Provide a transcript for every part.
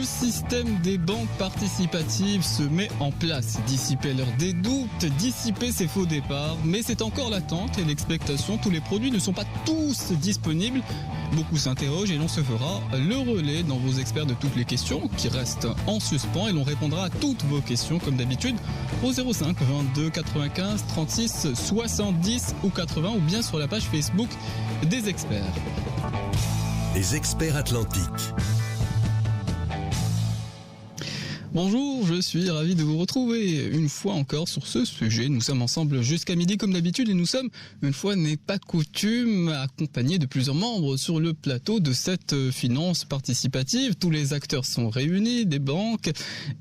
l'écosystème des banques participatives se met en place. Dissiper l'heure des doutes, dissiper ses faux départs. Mais c'est encore l'attente et l'expectation. Tous les produits ne sont pas tous disponibles. Beaucoup s'interrogent et l'on se fera le relais dans vos experts de toutes les questions qui restent en suspens. Et l'on répondra à toutes vos questions comme d'habitude au 05 22 95 36 70 ou 80 ou bien sur la page Facebook des experts. Les experts Atlantiques. Bonjour, je suis ravi de vous retrouver une fois encore sur ce sujet. Nous sommes ensemble jusqu'à midi comme d'habitude et nous sommes, une fois n'est pas coutume, accompagnés de plusieurs membres sur le plateau de cette finance participative. Tous les acteurs sont réunis, des banques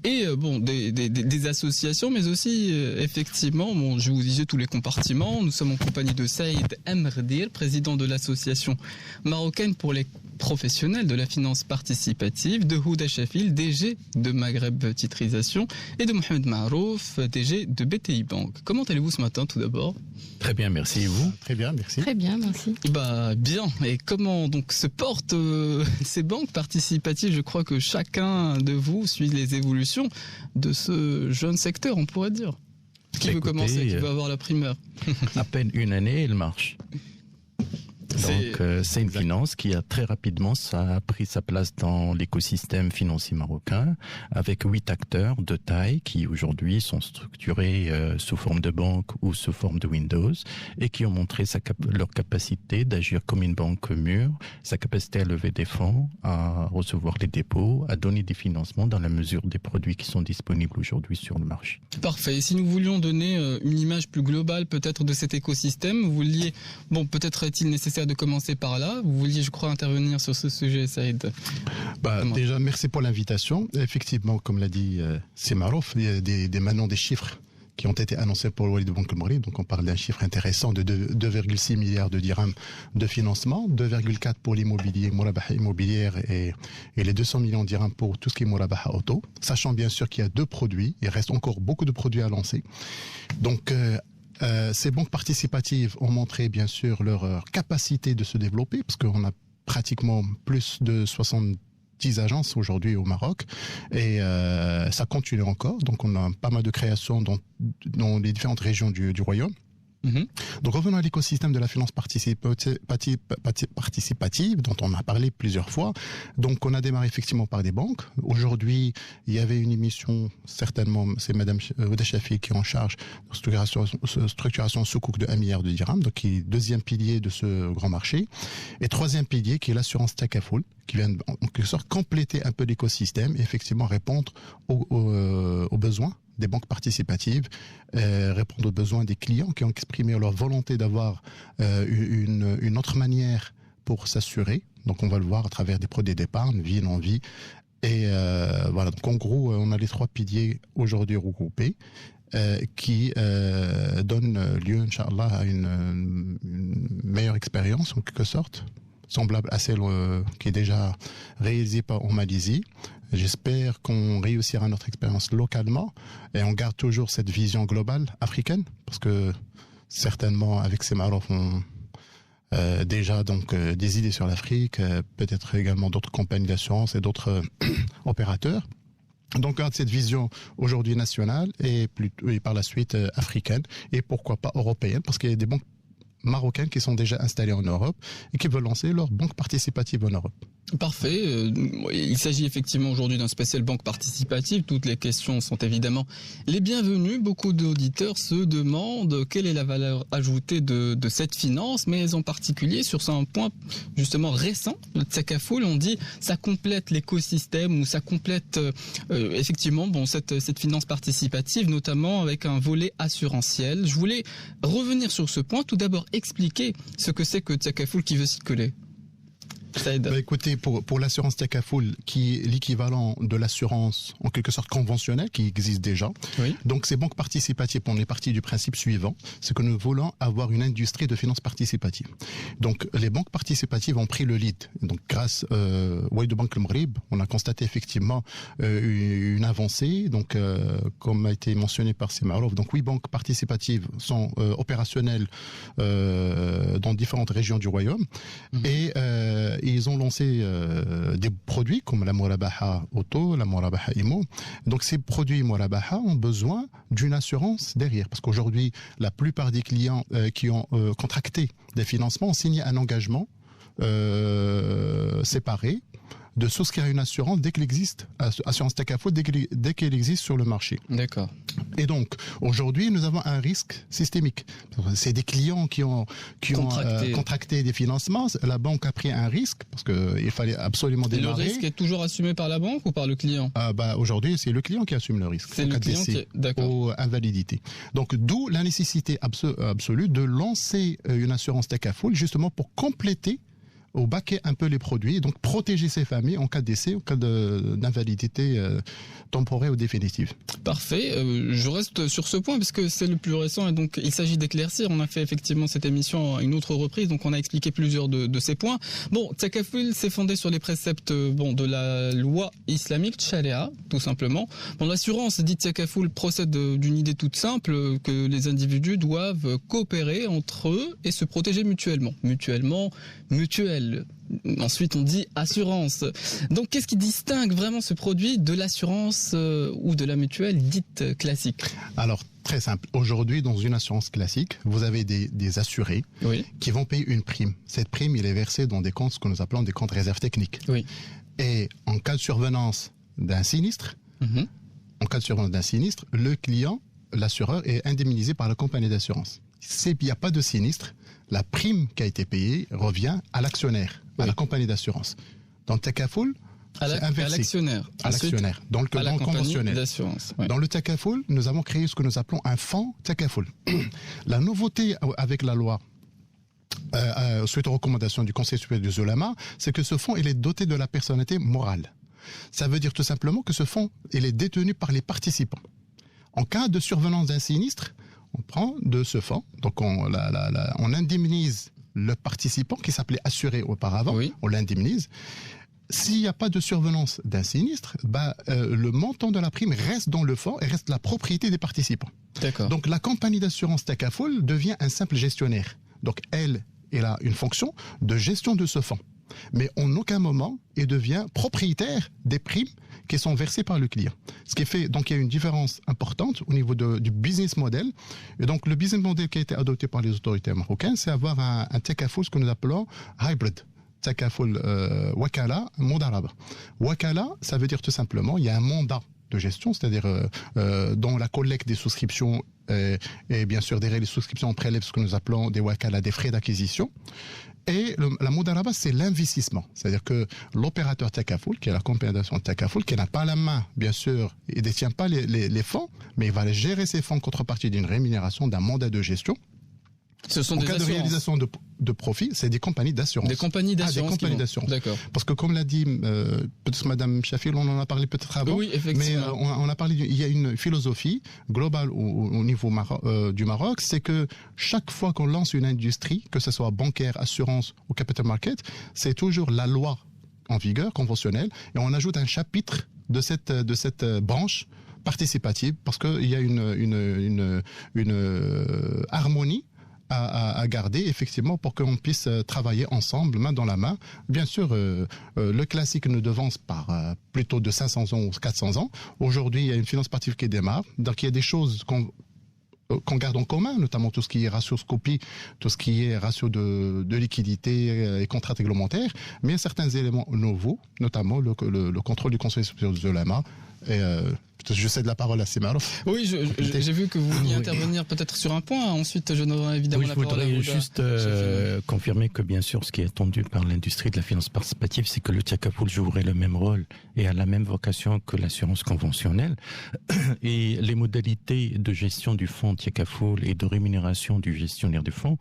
et des associations, mais aussi effectivement, je vous disais tous les compartiments. Nous sommes en compagnie de Saïd Emrdir, président de l'association marocaine pour les professionnels de la finance participative, de Houda Chafil, DG de Maghreb Titrisation, et de Mohamed Marouf, DG de BTI Bank. Comment allez-vous ce matin tout d'abord ? Très bien, merci. Et vous ? Très bien, merci. Très bien, merci. Bien. Et comment donc se portent ces banques participatives ? Je crois que chacun de vous suit les évolutions de ce jeune secteur, on pourrait dire. Qui veut commencer ? Qui veut avoir la primeur ? À peine une année, elle marche. Donc c'est une finance qui a très rapidement pris sa place dans l'écosystème financier marocain avec 8 acteurs de taille qui aujourd'hui sont structurés sous forme de banque ou sous forme de Windows et qui ont montré leur capacité d'agir comme une banque mûre, sa capacité à lever des fonds, à recevoir les dépôts, à donner des financements dans la mesure des produits qui sont disponibles aujourd'hui sur le marché. Parfait. Et si nous voulions donner une image plus globale peut-être de cet écosystème, vous vouliez, peut-être est-il nécessaire de commencer par là. Vous vouliez, je crois, intervenir sur ce sujet, Saïd. Déjà, merci pour l'invitation. Effectivement, comme l'a dit Marouf, il y a maintenant des chiffres qui ont été annoncés pour le Walid Bank al-Maghrib. Donc, on parle d'un chiffre intéressant de 2,6 milliards de dirhams de financement, 2,4 pour l'immobilier, Mourabaha immobilière et les 200 millions de dirhams pour tout ce qui est Mourabaha auto. Sachant bien sûr qu'il y a 2 produits. Il reste encore beaucoup de produits à lancer. Donc, ces banques participatives ont montré bien sûr leur capacité de se développer parce qu'on a pratiquement plus de 70 agences aujourd'hui au Maroc et ça continue encore. Donc on a pas mal de créations dans les différentes régions du royaume. Donc revenons à l'écosystème de la finance participative dont on a parlé plusieurs fois. Donc on a démarré effectivement par des banques. Aujourd'hui, il y avait une émission, certainement, c'est Madame Houda Chafil qui est en charge de structuration sous-cook de 1 milliard de dirhams, donc qui est deuxième pilier de ce grand marché. Et troisième pilier qui est l'assurance Takaful, qui vient en quelque sorte compléter un peu l'écosystème et effectivement répondre aux besoins des banques participatives, répondre aux besoins des clients qui ont exprimé leur volonté d'avoir une autre manière pour s'assurer. Donc on va le voir à travers des produits d'épargne, vie, non-vie. Et voilà, donc en gros, on a les 3 piliers aujourd'hui regroupés qui donnent lieu, Inch'Allah, à une meilleure expérience en quelque sorte, semblable à celle qui est déjà réalisée en Malaisie. J'espère qu'on réussira notre expérience localement et on garde toujours cette vision globale africaine parce que certainement avec ces Marouf on déjà donc des idées sur l'Afrique, peut-être également d'autres compagnies d'assurance et d'autres opérateurs. Donc, on garde cette vision aujourd'hui nationale et par la suite africaine et pourquoi pas européenne parce qu'il y a des banques marocaines qui sont déjà installées en Europe et qui veulent lancer leur banque participative en Europe. Parfait. Il s'agit effectivement aujourd'hui d'un spécial banque participative. Toutes les questions sont évidemment les bienvenues. Beaucoup d'auditeurs se demandent quelle est la valeur ajoutée de cette finance, mais en particulier sur un point justement récent, le Takaful, on dit ça complète l'écosystème ou ça complète effectivement cette finance participative, notamment avec un volet assurantiel. Je voulais revenir sur ce point. Tout d'abord expliquer ce que c'est que Takaful qui veut s'y coller. Écoutez, pour l'assurance Takaful, qui est l'équivalent de l'assurance en quelque sorte conventionnelle qui existe déjà. Oui. Donc ces banques participatives, on est parti du principe suivant, c'est que nous voulons avoir une industrie de finance participative. Donc les banques participatives ont pris le lead. Donc grâce Walid Bank al-Maghrib, on a constaté effectivement une avancée. Donc comme a été mentionné par Marouf, donc 8 banques participatives sont opérationnelles dans différentes régions du royaume. Et ils ont lancé des produits comme la Murabaha Auto, la Murabaha Imo. Donc ces produits Murabaha ont besoin d'une assurance derrière, parce qu'aujourd'hui, la plupart des clients qui ont contracté des financements ont signé un engagement séparé de souscrire une assurance dès qu'elle existe, assurance Takaful dès qu'elle existe sur le marché. D'accord. Et donc, aujourd'hui, nous avons un risque systémique. C'est des clients qui ont contracté des financements. La banque a pris un risque parce qu'il fallait absolument démarrer. Et le risque est toujours assumé par la banque ou par le client? Aujourd'hui, c'est le client qui assume le risque. C'est le client qui... D'accord. Ou invalidité. Donc, d'où la nécessité absolue de lancer une assurance Takaful justement pour compléter au baquet un peu les produits, donc protéger ces familles en cas de décès, en cas d'invalidité temporaire ou définitive. Parfait. Je reste sur ce point parce que c'est le plus récent et donc il s'agit d'éclaircir. On a fait effectivement cette émission à une autre reprise, donc on a expliqué plusieurs de ces points. Bon, Takaful s'est fondé sur les préceptes de la loi islamique, Sharia, tout simplement. Bon, l'assurance dite Takaful procède d'une idée toute simple que les individus doivent coopérer entre eux et se protéger mutuellement. Mutuel. Ensuite, on dit assurance. Donc, qu'est-ce qui distingue vraiment ce produit de l'assurance ou de la mutuelle dite classique? Alors, très simple. Aujourd'hui, dans une assurance classique, vous avez des assurés qui vont payer une prime. Cette prime, il est versée dans des comptes, ce que nous appelons des comptes réserves techniques. Oui. Et en cas de survenance d'un sinistre, le client, l'assureur, est indemnisé par la compagnie d'assurance. S'il n'y a pas de sinistre, la prime qui a été payée revient à l'actionnaire, à la compagnie d'assurance. Dans le Takaful, c'est inversé. À l'actionnaire. Dans le conventionnel. Oui. Dans le Takaful, nous avons créé ce que nous appelons un fonds Takaful. La nouveauté avec la loi, suite aux recommandations du Conseil supérieur des Ulama, c'est que ce fonds il est doté de la personnalité morale. Ça veut dire tout simplement que ce fonds il est détenu par les participants. En cas de survenance d'un sinistre, on prend de ce fonds, donc on indemnise le participant qui s'appelait assuré auparavant, on l'indemnise. S'il n'y a pas de survenance d'un sinistre, le montant de la prime reste dans le fonds et reste la propriété des participants. D'accord. Donc la compagnie d'assurance Takaful devient un simple gestionnaire. Donc elle a une fonction de gestion de ce fonds. Mais en aucun moment, il devient propriétaire des primes qui sont versées par le client. Ce qui fait, donc il y a une différence importante au niveau du business model. Et donc le business model qui a été adopté par les autorités marocaines, c'est avoir un Takaful, ce que nous appelons hybrid. Takaful Wakala, Mudaraba. Wakala, ça veut dire tout simplement, il y a un mandat de gestion, c'est-à-dire dont la collecte des souscriptions et bien sûr derrière les souscriptions on prélève ce que nous appelons des Wakala, des frais d'acquisition. Et la Mudaraba, c'est l'investissement. C'est-à-dire que l'opérateur Takaful, qui est la compagnie d'assurance Takaful, qui n'a pas la main, bien sûr, il ne détient pas les fonds, mais il va gérer ses fonds en contrepartie d'une rémunération, d'un mandat de gestion. Ce sont en des cas de réalisation de profit, c'est des compagnies d'assurance. Des compagnies d'assurance. Des compagnies d'assurance. D'accord. Parce que comme l'a dit peut-être Madame Chafil, on en a parlé peut-être avant. Oui, effectivement. Mais on a parlé. Il y a une philosophie globale au niveau du Maroc, c'est que chaque fois qu'on lance une industrie, que ce soit bancaire, assurance ou capital market, c'est toujours la loi en vigueur conventionnelle, et on ajoute un chapitre de cette branche participative parce qu'il y a une harmonie à garder effectivement pour qu'on puisse travailler ensemble, main dans la main. Bien sûr, le classique nous devance par plutôt de 500 ans ou 400 ans. Aujourd'hui, il y a une finance participative qui démarre. Donc, il y a des choses qu'on garde en commun, notamment tout ce qui est ratioscopie, tout ce qui est ratio de liquidité et contrats réglementaires, mais il y a certains éléments nouveaux, notamment le contrôle du Conseil supérieur des Ulama. Et je cède la parole à Semarof. Oui, j'ai vu que vous vouliez intervenir peut-être sur un point. Ensuite, je donnerai évidemment la parole à vous. Je voudrais juste confirmer que bien sûr, ce qui est attendu par l'industrie de la finance participative, c'est que le Takaful jouerait le même rôle et a la même vocation que l'assurance conventionnelle. Et les modalités de gestion du fonds Takaful et de rémunération du gestionnaire du fonds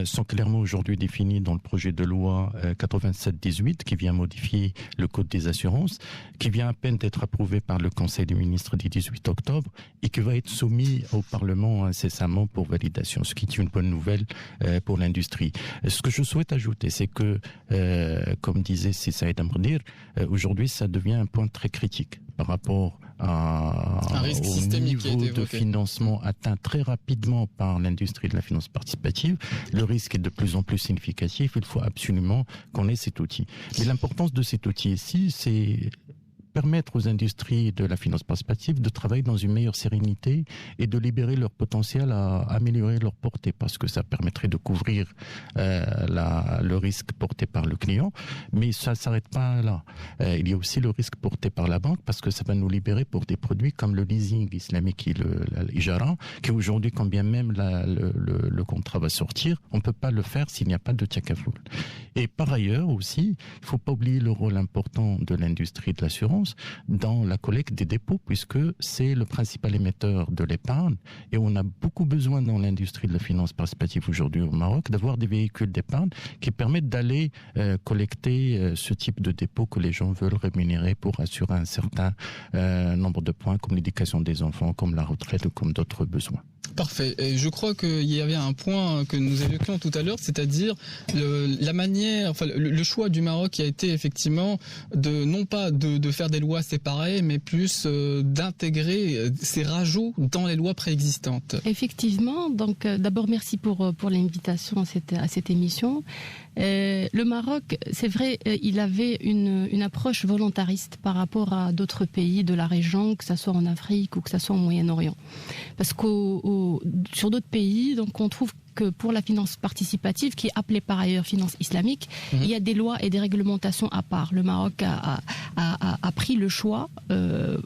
sont clairement aujourd'hui définies dans le projet de loi 87-18 qui vient modifier le code des assurances, qui vient à peine d'être approuvé par le Conseil des ministres du 18 octobre et qui va être soumis au Parlement incessamment pour validation, ce qui est une bonne nouvelle pour l'industrie. Ce que je souhaite ajouter, c'est que, comme disait Saïd Amrdir, aujourd'hui ça devient un point très critique. par rapport un risque au systémique qui a été niveau de évoqué. financement atteint très rapidement par l'industrie de la finance participative, le risque est de plus en plus significatif. Il faut absolument qu'on ait cet outil. Mais l'importance de cet outil ici, c'est permettre aux industries de la finance participative de travailler dans une meilleure sérénité et de libérer leur potentiel à améliorer leur portée, parce que ça permettrait de couvrir le risque porté par le client, mais ça ne s'arrête pas là. Il y a aussi le risque porté par la banque, parce que ça va nous libérer pour des produits comme le leasing islamique et l'ijara, qui aujourd'hui, quand bien même le contrat va sortir, on ne peut pas le faire s'il n'y a pas de takaful. Et par ailleurs aussi, il ne faut pas oublier le rôle important de l'industrie de l'assurance dans la collecte des dépôts, puisque c'est le principal émetteur de l'épargne, et on a beaucoup besoin dans l'industrie de la finance participative aujourd'hui au Maroc d'avoir des véhicules d'épargne qui permettent d'aller collecter ce type de dépôts que les gens veulent rémunérer pour assurer un certain nombre de points, comme l'éducation des enfants, comme la retraite ou comme d'autres besoins. Parfait. Et je crois qu'il y avait un point que nous évoquions tout à l'heure, c'est-à-dire la manière, enfin le choix du Maroc qui a été effectivement de non pas de faire des lois séparées, mais plus d'intégrer ces rajouts dans les lois préexistantes. Effectivement. Donc d'abord merci pour l'invitation à cette émission. Le Maroc, c'est vrai, il avait une approche volontariste par rapport à d'autres pays de la région, que ça soit en Afrique ou que ça soit au Moyen-Orient. Parce sur d'autres pays, donc on trouve que pour la finance participative, qui est appelée par ailleurs finance islamique, il y a des lois et des réglementations à part. Le Maroc a pris le choix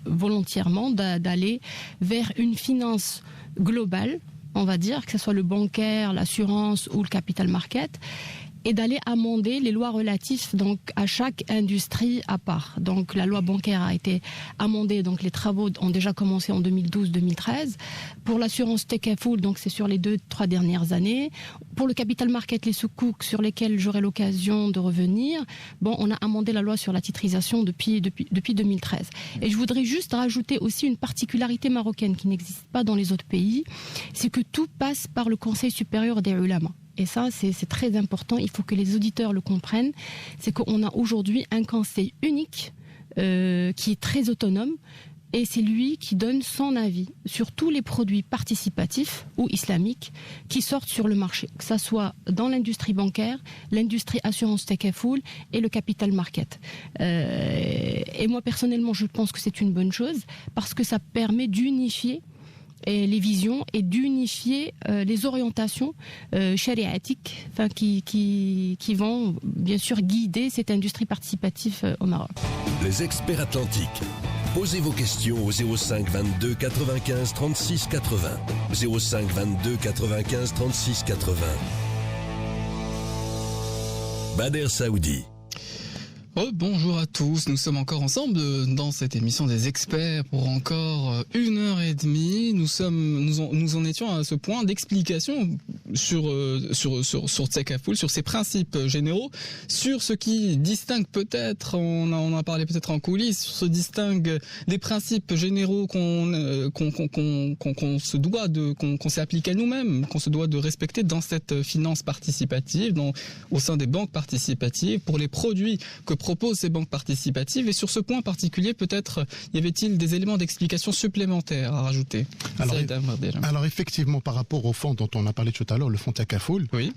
volontairement d'aller vers une finance globale, on va dire, que ce soit le bancaire, l'assurance ou le capital market, et d'aller amender les lois relatives donc à chaque industrie à part. Donc la loi bancaire a été amendée, donc les travaux ont déjà commencé en 2012-2013. Pour l'assurance Tekaful, donc c'est sur les 2-3 dernières années. Pour le capital market, les soukouk, sur lesquels j'aurai l'occasion de revenir, on a amendé la loi sur la titrisation depuis 2013. Et je voudrais juste rajouter aussi une particularité marocaine qui n'existe pas dans les autres pays, c'est que tout passe par le Conseil supérieur des ulama. Et ça, c'est très important, il faut que les auditeurs le comprennent, c'est qu'on a aujourd'hui un conseil unique qui est très autonome, et c'est lui qui donne son avis sur tous les produits participatifs ou islamiques qui sortent sur le marché, que ça soit dans l'industrie bancaire, l'industrie assurance Tekaful et le capital market. Et moi, personnellement, je pense que c'est une bonne chose, parce que ça permet d'unifier les visions et d'unifier les orientations chariatiques qui vont bien sûr guider cette industrie participative au Maroc. Les experts atlantiques. Posez vos questions au 05 22 95 36 80. 05 22 95 36 80. Bader Saoudi. Bonjour à tous, nous sommes encore ensemble dans cette émission des experts pour encore 1h30. Nous en étions à ce point d'explication sur Tekaful, sur ses principes généraux, sur ce qui distingue peut-être, on a parlé peut-être en coulisses, sur ce distingue des principes généraux qu'on s'est appliqué à nous-mêmes, qu'on se doit de respecter dans cette finance participative, au sein des banques participatives, pour les produits que proposent ces banques participatives. Et sur ce point particulier, peut-être y avait-il des éléments d'explication supplémentaires à rajouter? Alors effectivement, par rapport au fonds dont on a parlé tout à l'heure, le fonds Tekaful, oui.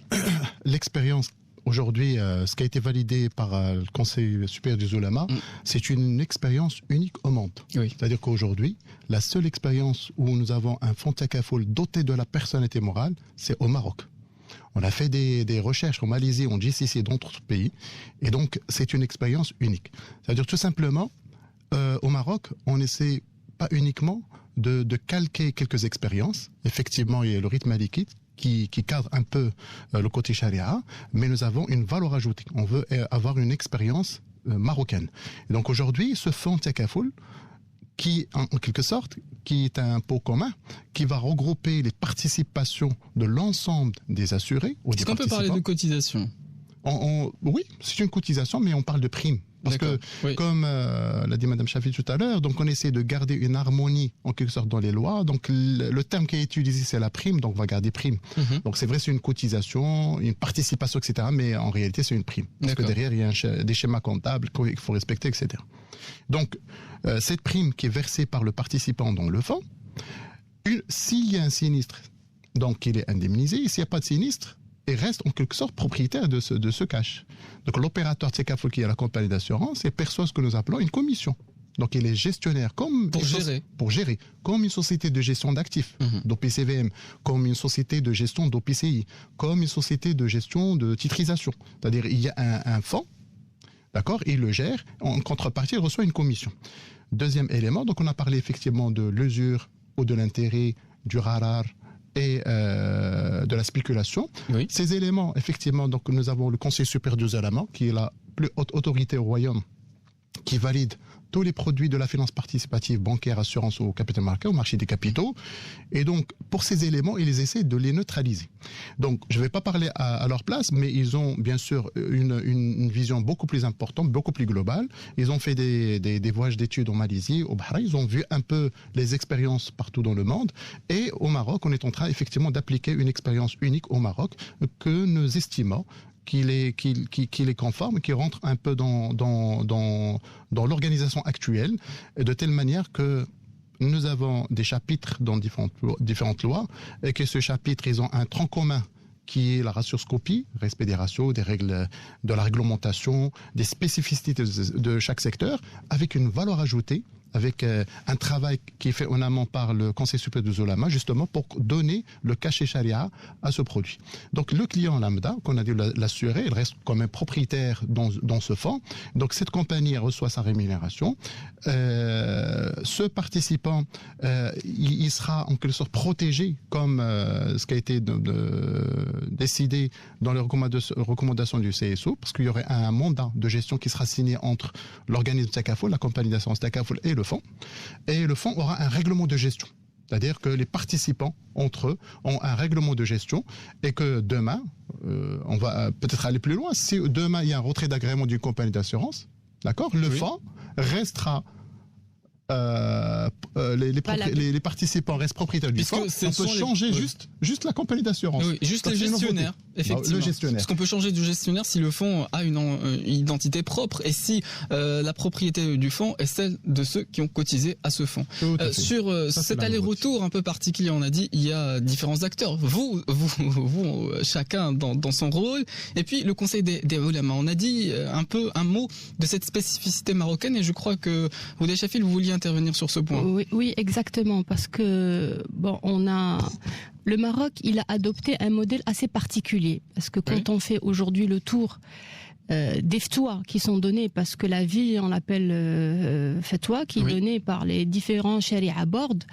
L'expérience aujourd'hui, ce qui a été validé par le Conseil supérieur des Oulémas, c'est une expérience unique au monde. Oui. C'est-à-dire qu'aujourd'hui, la seule expérience où nous avons un fonds Tekaful doté de la personnalité morale, c'est au Maroc. On a fait des recherches en Malaisie, en GCC et dans d'autres pays. Et donc, c'est une expérience unique. C'est-à-dire tout simplement, au Maroc, on essaie pas uniquement de calquer quelques expériences. Effectivement, il y a le rythme malikite qui cadre un peu le côté charia, mais nous avons une valeur ajoutée. On veut avoir une expérience marocaine. Et donc aujourd'hui, ce fonds Tekaful, qui, en quelque sorte, qui est un pot commun, qui va regrouper les participations de l'ensemble des assurés. Est-ce qu'on peut parler de cotisation? Oui, c'est une cotisation, mais on parle de prime. Parce que, comme l'a dit Madame Chafi tout à l'heure, donc on essaie de garder une harmonie en quelque sorte dans les lois. Donc le terme qui est utilisé, c'est la prime, donc on va garder prime. Donc c'est vrai, c'est une cotisation, une participation, etc. Mais en réalité, c'est une prime. Parce que derrière, il y a des schémas comptables qu'il faut respecter, etc. Donc cette prime qui est versée par le participant dans le fonds, s'il y a un sinistre, donc il est indemnisé. S'il n'y a pas de sinistre, il reste en quelque sorte propriétaire de ce cash. Donc l'opérateur Tekaful, qui est la compagnie d'assurance, perçoit ce que nous appelons une commission. Donc il est gestionnaire comme pour gérer comme une société de gestion d'actifs, d'OPCVM, comme une société de gestion d'OPCI, comme une société de gestion de titrisation. C'est-à-dire il y a un fonds, d'accord, il le gère, en contrepartie il reçoit une commission. Deuxième élément, donc on a parlé effectivement de l'usure ou de l'intérêt, du rarar et de la spéculation. Oui. Ces éléments, effectivement, donc nous avons le Conseil supérieur des Ulama, qui est la plus haute autorité au royaume, qui valide tous les produits de la finance participative, bancaire, assurance au capital market, au marché des capitaux. Et donc, pour ces éléments, ils essaient de les neutraliser. Donc, je ne vais pas parler à leur place, mais ils ont bien sûr une vision beaucoup plus importante, beaucoup plus globale. Ils ont fait des voyages d'études en Malaisie, au Bahreïn. Ils ont vu un peu les expériences partout dans le monde. Et au Maroc, on est en train effectivement d'appliquer une expérience unique au Maroc que nous estimons qu'il est conforme, qui rentre un peu dans l'organisation actuelle, de telle manière que nous avons des chapitres dans différentes lois, et que ce chapitre, ils ont un tronc commun qui est la ratioscopie, respect des ratios, des règles de la réglementation, des spécificités de chaque secteur, avec une valeur ajoutée, avec un travail qui est fait en amont par le Conseil supérieur des Ulama, justement pour donner le cachet charia à ce produit. Donc le client lambda, qu'on a dû l'assurer, il reste quand même propriétaire dans ce fonds. Donc cette compagnie reçoit sa rémunération. Ce participant, il sera en quelque sorte protégé, comme ce qui a été décidé dans les recommandations du CSO, parce qu'il y aurait un mandat de gestion qui sera signé entre l'organisme Tekaful, la compagnie d'assurance Tekaful et le fonds. Et le fonds aura un règlement de gestion. C'est-à-dire que les participants, entre eux, ont un règlement de gestion et que demain, on va peut-être aller plus loin, si demain il y a un retrait d'agrément d'une compagnie d'assurance, d'accord, le fonds restera... les participants restent propriétaires du fonds. On peut changer juste la compagnie d'assurance. Oui, juste le gestionnaire, effectivement. Le gestionnaire. Parce qu'on peut changer de gestionnaire si le fonds a une identité propre et si la propriété du fonds est celle de ceux qui ont cotisé à ce fonds. Sur cet aller-retour un peu particulier, on a dit il y a différents acteurs. Vous chacun dans son rôle. Et puis le Conseil des Ulama. On a dit un mot de cette spécificité marocaine et je crois que Houda Chafil, vous vouliez intervenir sur ce point. Oui, exactement, parce que le Maroc, il a adopté un modèle assez particulier, parce que quand on fait aujourd'hui le tour des fatwas qui sont donnés, parce que la vie, on l'appelle fatwa, qui est donnée par les différents sharia board.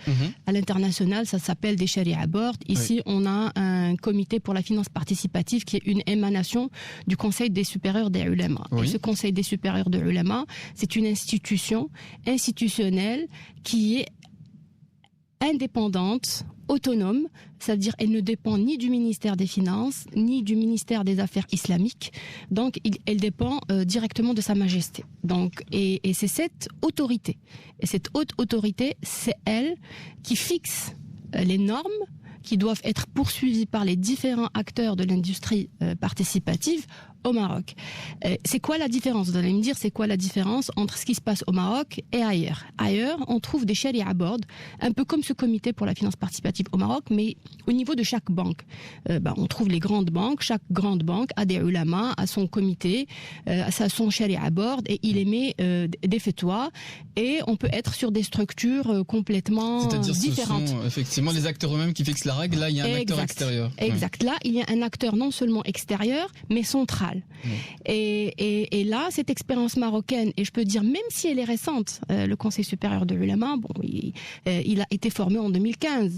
À l'international, ça s'appelle des sharia board. Ici, on a un comité pour la finance participative qui est une émanation du Conseil des supérieurs des ulama. Et ce Conseil des supérieurs des ulama, c'est une institution institutionnelle qui est indépendante, autonome, c'est-à-dire elle ne dépend ni du ministère des Finances, ni du ministère des Affaires islamiques, donc elle dépend directement de Sa Majesté. Donc, et c'est cette autorité, et cette haute autorité, c'est elle qui fixe les normes qui doivent être poursuivies par les différents acteurs de l'industrie participative au Maroc. C'est quoi la différence? Vous allez me dire, c'est quoi la différence entre ce qui se passe au Maroc et ailleurs? Ailleurs, on trouve des sharia board, un peu comme ce comité pour la finance participative au Maroc, mais au niveau de chaque banque. On trouve les grandes banques, chaque grande banque a des ulama, a son comité, a son sharia board, et il émet des fatwas, et on peut être sur des structures complètement différentes. Ce sont effectivement les acteurs eux-mêmes qui fixent la règle, là il y a un acteur extérieur. Exact, là il y a un acteur non seulement extérieur, mais central. Et là, cette expérience marocaine, et je peux dire, même si elle est récente, le Conseil supérieur de l'ulama, il a été formé en 2015.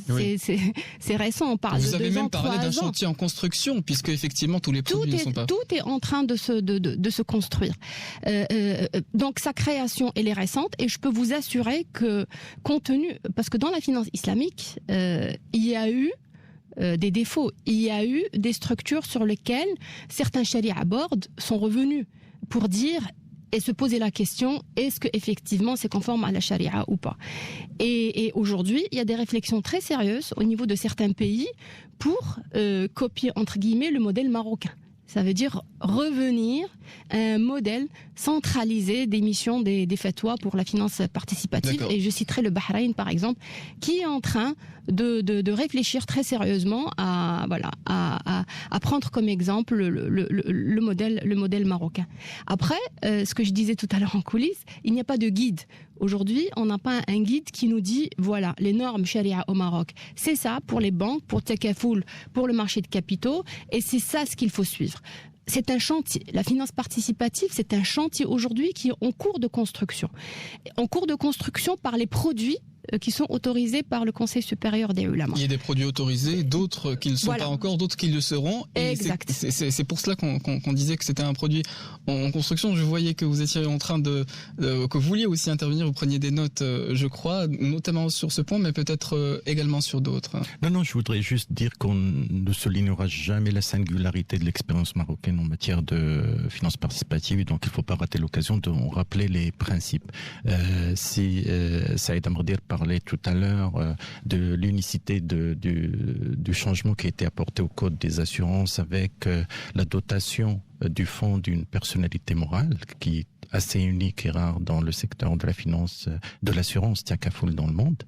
C'est récent, on parle de 2 ans, 3 ans. Vous avez même parlé d'un chantier en construction, puisque effectivement tous les produits ne sont pas... Tout est en train de se construire. Donc sa création, elle est récente, et je peux vous assurer que, compte tenu... Parce que dans la finance islamique, il y a eu des défauts. Il y a eu des structures sur lesquelles certains sharia board sont revenus pour dire et se poser la question, est-ce que effectivement c'est conforme à la charia ou pas. Et aujourd'hui, il y a des réflexions très sérieuses au niveau de certains pays pour copier entre guillemets le modèle marocain. Ça veut dire revenir à un modèle centralisé d'émission des fatwas pour la finance participative. D'accord. Et je citerai le Bahreïn, par exemple, qui est en train de réfléchir très sérieusement à prendre comme exemple le modèle marocain. Après, ce que je disais tout à l'heure en coulisses, il n'y a pas de guide. Aujourd'hui, on n'a pas un guide qui nous dit, voilà, les normes charia au Maroc, c'est ça pour les banques, pour Takafoul, pour le marché de capitaux, et c'est ça ce qu'il faut suivre. C'est un chantier. La finance participative, c'est un chantier aujourd'hui qui est en cours de construction. En cours de construction par les produits qui sont autorisés par le Conseil supérieur des ulama. Il y a des produits autorisés, d'autres qui ne le sont pas encore, d'autres qui le seront. Et exact. C'est pour cela qu'on disait que c'était un produit en construction. Je voyais que vous étiez en train que vous vouliez aussi intervenir, vous preniez des notes, je crois, notamment sur ce point, mais peut-être également sur d'autres. Non, je voudrais juste dire qu'on ne soulignera jamais la singularité de l'expérience marocaine en matière de finance participative, donc il ne faut pas rater l'occasion de rappeler les principes. Saïd Amrdir parlait tout à l'heure de l'unicité du changement qui a été apporté au Code des assurances avec la dotation du fonds d'une personnalité morale qui est assez unique et rare dans le secteur de la finance, de l'assurance Takafoul dans le monde.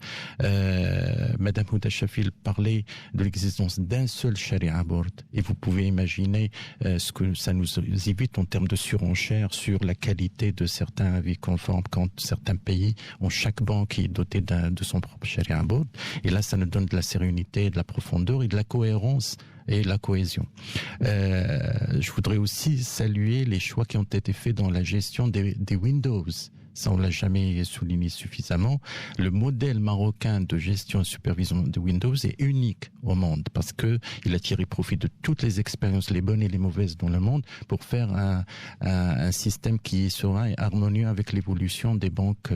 Madame Houda Chafil parlait de l'existence d'un seul Sharia Board et vous pouvez imaginer ce que ça nous évite en termes de surenchère sur la qualité de certains avis conformes quand certains pays ont chaque banque qui est dotée de son propre Sharia Board. Et là, ça nous donne de la sérénité, de la profondeur et de la cohérence et la cohésion. Je voudrais aussi saluer les choix qui ont été faits dans la gestion des Windows. Ça, on l'a jamais souligné suffisamment. Le modèle marocain de gestion et supervision de Windows est unique au monde parce que il a tiré profit de toutes les expériences, les bonnes et les mauvaises dans le monde, pour faire un système qui sera harmonieux avec l'évolution des banques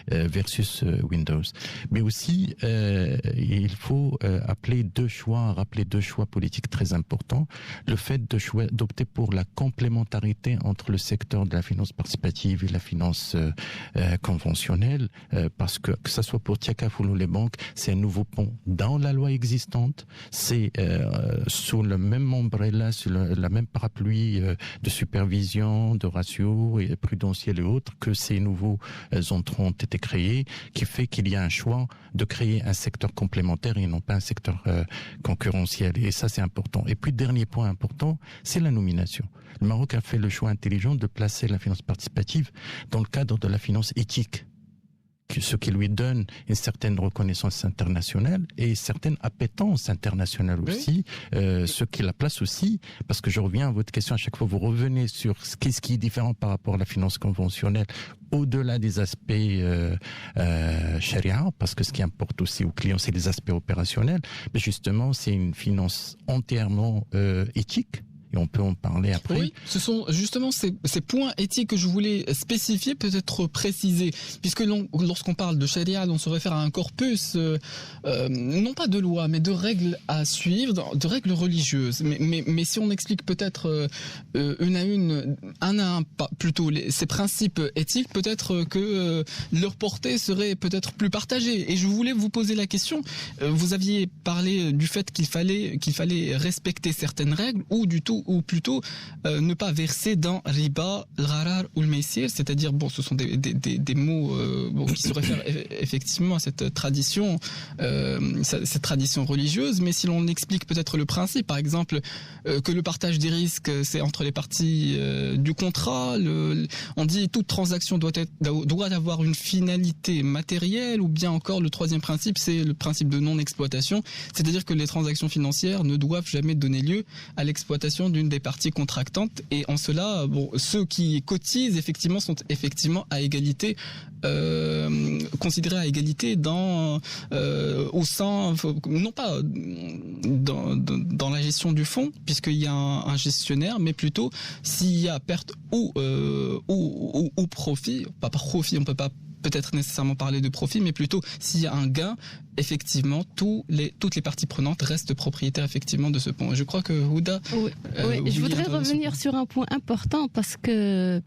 versus Windows. Mais aussi, il faut rappeler deux choix politiques très importants. Le fait d'opter pour la complémentarité entre le secteur de la finance participative et la finance conventionnelle, parce que ça soit pour Takafoul ou les banques, c'est un nouveau pont dans la loi existante, c'est sous le même ombrella, sous la même parapluie de supervision, de ratio et prudentiel et autres, que ces nouveaux entrants ont été créés, qui fait qu'il y a un choix de créer un secteur complémentaire et non pas un secteur concurrentiel. Et ça, c'est important. Et puis, dernier point important, c'est la nomination. Le Maroc a fait le choix intelligent de placer la finance participative dans le cadre de la finance éthique, ce qui lui donne une certaine reconnaissance internationale et une certaine appétence internationale aussi, ce qui la place aussi, parce que je reviens à votre question, à chaque fois vous revenez sur ce qui est différent par rapport à la finance conventionnelle, au-delà des aspects charia, parce que ce qui importe aussi aux clients, c'est les aspects opérationnels, mais justement c'est une finance entièrement éthique. Et on peut en parler après. Oui, ce sont justement ces points éthiques que je voulais spécifier, peut-être préciser, puisque lorsqu'on parle de charia, on se réfère à un corpus, non pas de loi, mais de règles à suivre, de règles religieuses. Mais si on explique peut-être un à un, plutôt ces principes éthiques, peut-être que leur portée serait peut-être plus partagée. Et je voulais vous poser la question. Vous aviez parlé du fait qu'il fallait respecter certaines règles, ou plutôt ne pas verser dans riba, l'gharar ou le meissir, c'est-à-dire ce sont des mots qui se réfèrent effectivement à cette tradition religieuse, mais si l'on explique peut-être le principe, par exemple que le partage des risques c'est entre les parties du contrat, on dit toute transaction doit avoir une finalité matérielle, ou bien encore le troisième principe, c'est le principe de non-exploitation, c'est-à-dire que les transactions financières ne doivent jamais donner lieu à l'exploitation d'une des parties contractantes, et en cela, ceux qui cotisent effectivement sont effectivement à égalité, considérés à égalité au sein, non pas dans la gestion du fonds, puisqu'il y a un gestionnaire, mais plutôt s'il y a perte ou profit, pas par profit, on peut pas peut-être nécessairement parler de profit, mais plutôt s'il y a un gain, effectivement, toutes les parties prenantes restent propriétaires effectivement de ce pont. Je crois que Houda... Oui, je voudrais revenir sur un point important parce que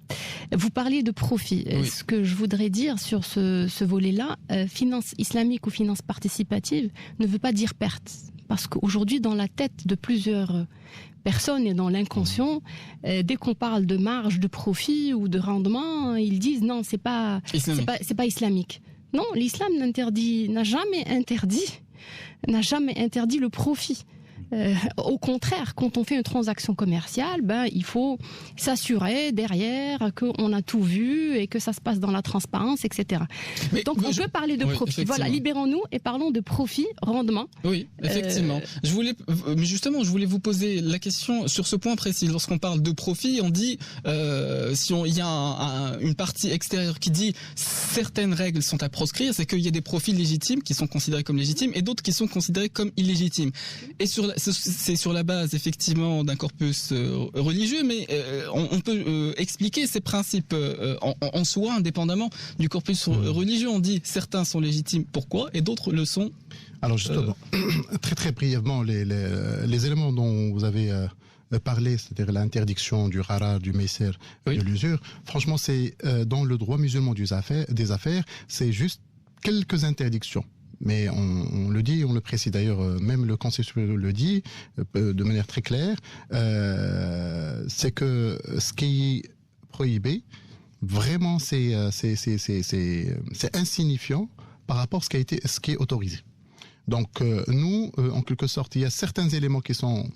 vous parliez de profit. Oui. Ce que je voudrais dire sur ce volet-là, finance islamique ou finance participative ne veut pas dire perte. Parce qu'aujourd'hui, dans la tête de plusieurs personnes et dans l'inconscient, dès qu'on parle de marge, de profit ou de rendement, ils disent non, c'est pas islamique. Non, l'islam n'a jamais interdit le profit. Au contraire, quand on fait une transaction commerciale, il faut s'assurer derrière qu'on a tout vu et que ça se passe dans la transparence, etc. Donc on peut parler de profit. Voilà, libérons-nous et parlons de profit, rendement. Oui, effectivement. Je voulais vous poser la question sur ce point précis. Lorsqu'on parle de profit, on dit il y a une partie extérieure qui dit certaines règles sont à proscrire, c'est qu'il y a des profits légitimes qui sont considérés comme légitimes et d'autres qui sont considérés comme illégitimes. Et c'est sur la base effectivement d'un corpus religieux, mais on peut expliquer ces principes en soi, indépendamment du corpus religieux. On dit certains sont légitimes, pourquoi, et d'autres le sont. Alors justement, très très brièvement, les éléments dont vous avez parlé, c'est-à-dire l'interdiction du rara, du meisser, de l'usure, franchement c'est dans le droit musulman des affaires, c'est juste quelques interdictions. Mais on le dit, on le précise d'ailleurs, même le Conseil supérieur le dit de manière très claire, c'est que ce qui est prohibé, vraiment c'est insignifiant par rapport à ce qui est autorisé. Donc nous, en quelque sorte, il y a certains éléments qui sont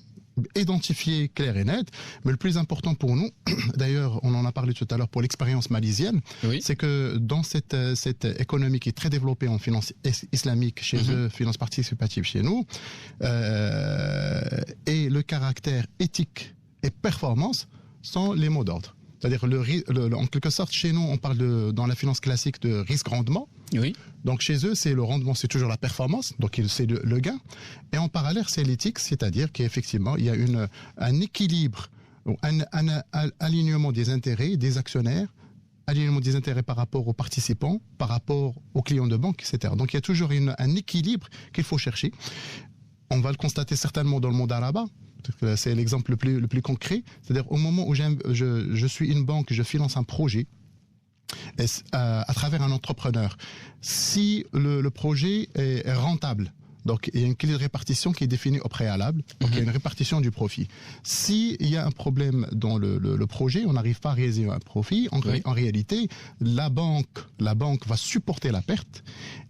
identifiés clairs et nets, mais le plus important pour nous, d'ailleurs on en a parlé tout à l'heure pour l'expérience malisienne, c'est que dans cette économie qui est très développée en finance islamique chez eux, finance participative chez nous, et le caractère éthique et performance sont les mots d'ordre. C'est-à-dire, en quelque sorte, chez nous, on parle dans la finance classique de risque-rendement. Oui. Donc, chez eux, c'est le rendement, c'est toujours la performance, donc c'est le gain. Et en parallèle, c'est l'éthique, c'est-à-dire qu'effectivement, il y a un équilibre, un alignement des intérêts des actionnaires, alignement des intérêts par rapport aux participants, par rapport aux clients de banque, etc. Donc, il y a toujours un équilibre qu'il faut chercher. On va le constater certainement dans le monde arabe. C'est l'exemple le plus concret. C'est-à-dire au moment où je suis une banque, je finance un projet à travers un entrepreneur. Si le projet est rentable, donc il y a une clé de répartition qui est définie au préalable, donc il y a une répartition du profit. S'il y a un problème dans le projet, on n'arrive pas à réaliser un profit, en réalité, la banque va supporter la perte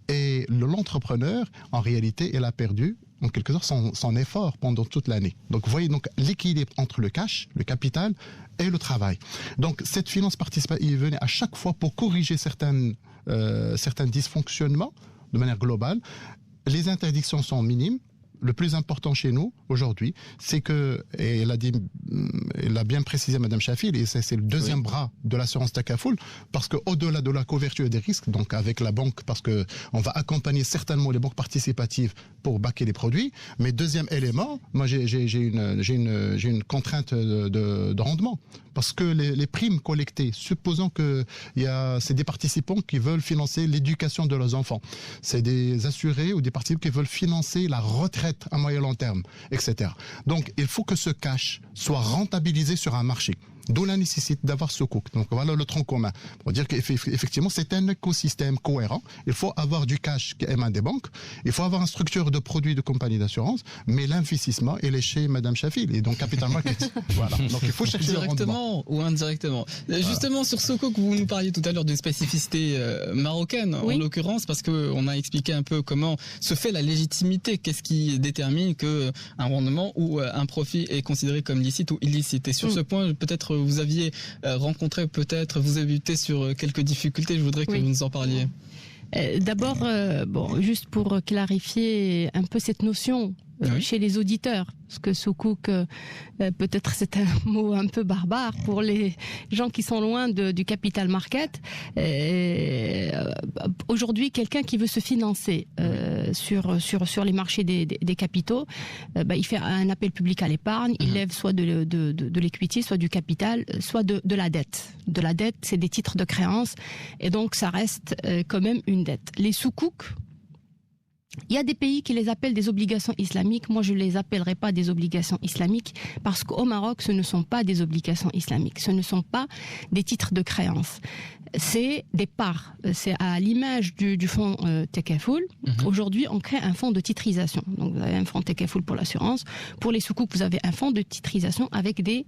et l'entrepreneur, en réalité, elle a perdu en quelque sorte son effort pendant toute l'année. Donc vous voyez donc l'équilibre entre le cash, le capital et le travail. Donc cette finance participative venait à chaque fois pour corriger certains dysfonctionnements de manière globale. Les interdictions sont minimes. Le plus important chez nous, aujourd'hui, c'est que, et elle a bien précisé Madame Chafil, et c'est le deuxième bras de l'assurance Takaful, parce qu'au-delà de la couverture des risques, donc avec la banque, parce que on va accompagner certainement les banques participatives pour baquer les produits, mais deuxième élément, moi j'ai une contrainte de rendement, parce que les primes collectées, supposons que c'est des participants qui veulent financer l'éducation de leurs enfants, c'est des assurés ou des participants qui veulent financer la retraite à moyen long terme, etc. Donc, il faut que ce cash soit rentabilisé sur un marché. D'où la nécessité d'avoir ce coût. Donc voilà le tronc commun. Pour dire qu'effectivement, c'est un écosystème cohérent. Il faut avoir du cash qui émane des banques. Il faut avoir une structure de produits de compagnie d'assurance. Mais l'investissement, il est chez Madame Chafil et donc Capital Market. Voilà. Donc il faut chercher directement ou indirectement. Justement, sur Soko, que vous nous parliez tout à l'heure d'une spécificité marocaine, en l'occurrence, parce qu'on a expliqué un peu comment se fait la légitimité. Qu'est-ce qui détermine qu'un rendement ou un profit est considéré comme licite ou illicite. Et sur ce point, peut-être vous aviez rencontré, vous avez buté sur quelques difficultés, je voudrais que vous nous en parliez. D'abord, juste pour clarifier un peu cette notion chez les auditeurs, parce que soukouk, peut-être c'est un mot un peu barbare pour les gens qui sont loin du capital market. Aujourd'hui, quelqu'un qui veut se financer sur les marchés des capitaux, il fait un appel public à l'épargne, il lève soit de l'equity, soit du capital, soit de la dette. De la dette, c'est des titres de créance, et donc ça reste quand même une dette. Les soukouks, il y a des pays qui les appellent des obligations islamiques. Moi, je ne les appellerai pas des obligations islamiques parce qu'au Maroc, ce ne sont pas des obligations islamiques. Ce ne sont pas des titres de créance. C'est des parts. C'est à l'image du fonds Tekafoul. Aujourd'hui, on crée un fonds de titrisation. Donc, vous avez un fonds Tekafoul pour l'assurance. Pour les soukouks, vous avez un fonds de titrisation avec des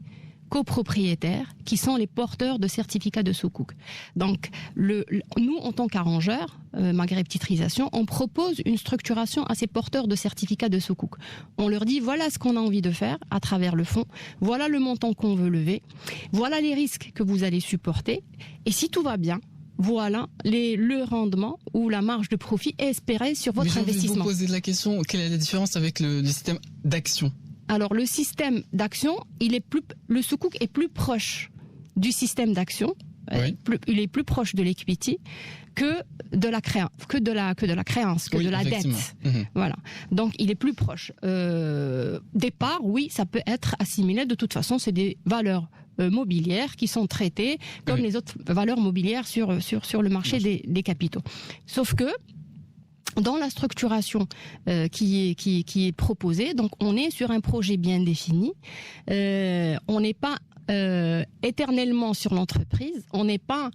copropriétaires qui sont les porteurs de certificats de soukouk. Donc, nous, en tant qu'arrangeurs, Maghreb Titrisation, on propose une structuration à ces porteurs de certificats de soukouk. On leur dit, voilà ce qu'on a envie de faire à travers le fonds, voilà le montant qu'on veut lever, voilà les risques que vous allez supporter, et si tout va bien, voilà le rendement ou la marge de profit espérée sur votre investissement. Je vais vous poser la question, quelle est la différence avec le système d'action ? Alors, le système d'action, le soukouk est plus proche du système d'action. Oui. Il est plus proche de l'equity que de la créance, que de la dette. Voilà. Donc, il est plus proche. Des parts, oui, ça peut être assimilé. De toute façon, c'est des valeurs mobilières qui sont traitées comme les autres valeurs mobilières sur le marché des capitaux. Sauf que, dans la structuration qui est proposée, donc on est sur un projet bien défini. On n'est pas éternellement sur l'entreprise. On n'est pas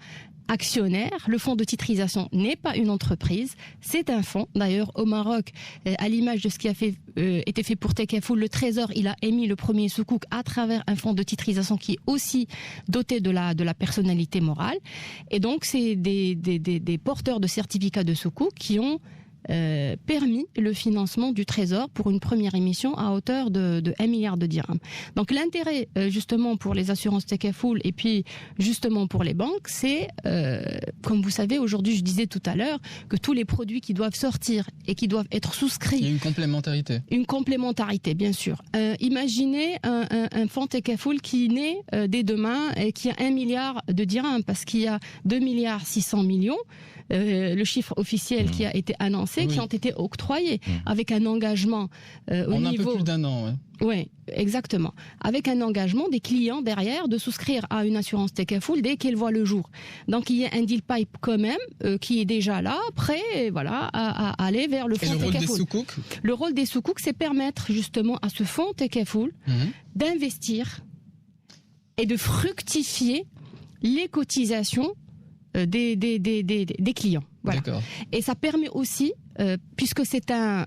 actionnaire. Le fonds de titrisation n'est pas une entreprise, c'est un fonds. D'ailleurs, au Maroc, à l'image de ce qui a été fait pour Tekafoul, le Trésor, il a émis le premier soukouk à travers un fonds de titrisation qui est aussi doté de la personnalité morale. Et donc, c'est des porteurs de certificats de soukouk qui ont permis le financement du Trésor pour une première émission à hauteur de 1 milliard de dirhams. Donc l'intérêt justement pour les assurances Tekafoul et puis justement pour les banques, c'est comme vous savez aujourd'hui, je disais tout à l'heure que tous les produits qui doivent sortir et qui doivent être souscrits. Il y a une complémentarité. Une complémentarité, bien sûr. Imaginez un fonds Tekafoul qui naît dès demain et qui a 1 milliard de dirhams parce qu'il y a 2 milliards 600 millions. Le chiffre officiel qui a été annoncé, qui ont été octroyés avec un engagement au niveau... un peu plus d'un an, Oui, exactement. Avec un engagement des clients derrière de souscrire à une assurance Tekafoul dès qu'elle voit le jour. Donc il y a un deal pipe quand même qui est déjà là, prêt à aller vers le fonds Tekafoul. Et le rôle des soukouks ? Le rôle des soukouks, c'est permettre justement à ce fonds Tekafoul d'investir et de fructifier les cotisations des clients. Voilà. Et ça permet aussi, puisque c'est un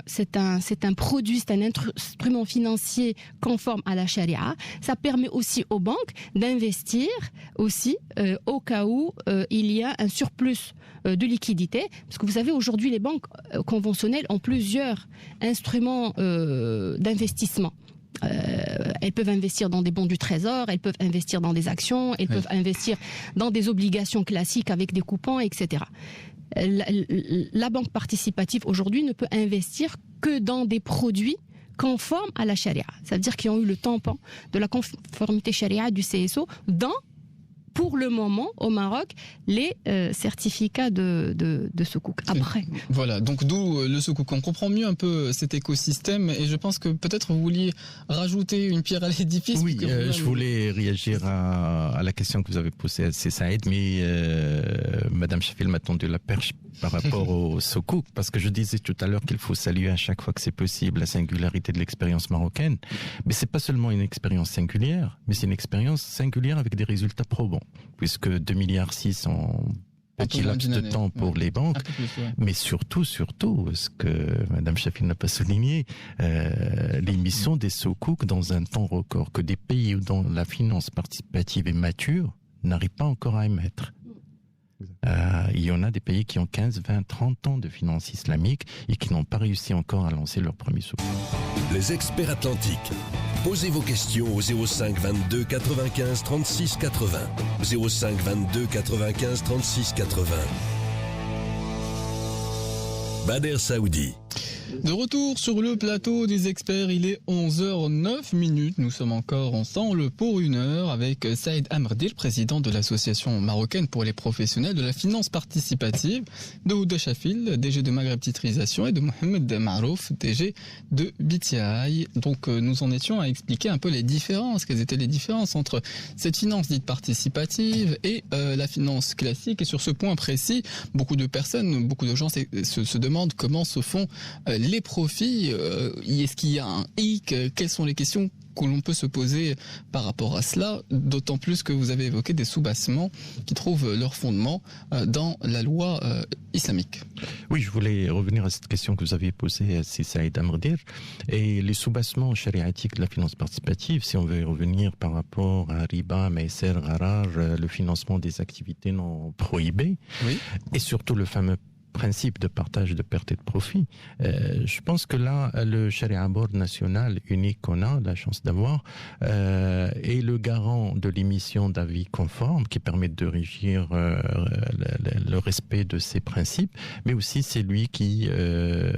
produit, c'est un instrument financier conforme à la charia, ça permet aussi aux banques d'investir aussi au cas où il y a un surplus de liquidité, parce que vous savez aujourd'hui les banques conventionnelles ont plusieurs instruments d'investissement. Elles peuvent investir dans des bons du Trésor, elles peuvent investir dans des actions, elles peuvent investir dans des obligations classiques avec des coupons, etc. La banque participative aujourd'hui ne peut investir que dans des produits conformes à la charia. Ça veut dire qu'ils ont eu le tampon de la conformité charia du CSO pour le moment, au Maroc, les certificats de soukouk. Après. Voilà, donc d'où le soukouk. On comprend mieux un peu cet écosystème et je pense que peut-être vous vouliez rajouter une pierre à l'édifice. Oui, je voulais réagir à la question que vous avez posée à Saïd, mais Madame Chafil m'a tendu la perche par rapport au soukouk, parce que je disais tout à l'heure qu'il faut saluer à chaque fois que c'est possible la singularité de l'expérience marocaine. Mais c'est pas seulement une expérience singulière, mais c'est une expérience singulière avec des résultats probants, puisque 2,6 milliards en petit laps de temps pour les banques, mais surtout, ce que Madame Chafil n'a pas souligné, l'émission des soukouk dans un temps record, que des pays où dont la finance participative est mature n'arrivent pas encore à émettre. Il y en a des pays qui ont 15, 20, 30 ans de finance islamique et qui n'ont pas réussi encore à lancer leur premier soukouk. Les experts atlantiques. Posez vos questions au 05 22 95 36 80. 05 22 95 36 80. Bader Saoudi. De retour sur le plateau des experts, il est 11h09. Nous sommes encore ensemble pour 1 heure avec Saïd Amrdir, président de l'association marocaine pour les professionnels de la finance participative, de Houda Chafil, DG de Maghreb Titrisation, et de Mohamed Marouf, DG de BTI. Donc nous en étions à expliquer un peu les différences. Quelles étaient les différences entre cette finance dite participative et la finance classique. Et sur ce point précis, beaucoup de personnes, beaucoup de gens se demandent comment se font les profits. Est-ce qu'il y a un hic? Quelles sont les questions que l'on peut se poser par rapport à cela, d'autant plus que vous avez évoqué des soubassements qui trouvent leur fondement dans la loi islamique. Oui, je voulais revenir à cette question que vous aviez posée à Saïd Amrdir. Et les soubassements chariatiques de la finance participative, si on veut revenir par rapport à riba, maïser, gharar, le financement des activités non prohibées, oui, et surtout le fameux principe de partage de pertes et de profits. Je pense que là, le Sharia Board national unique qu'on a la chance d'avoir est le garant de l'émission d'avis conformes qui permettent de régir le respect de ces principes, mais aussi c'est lui qui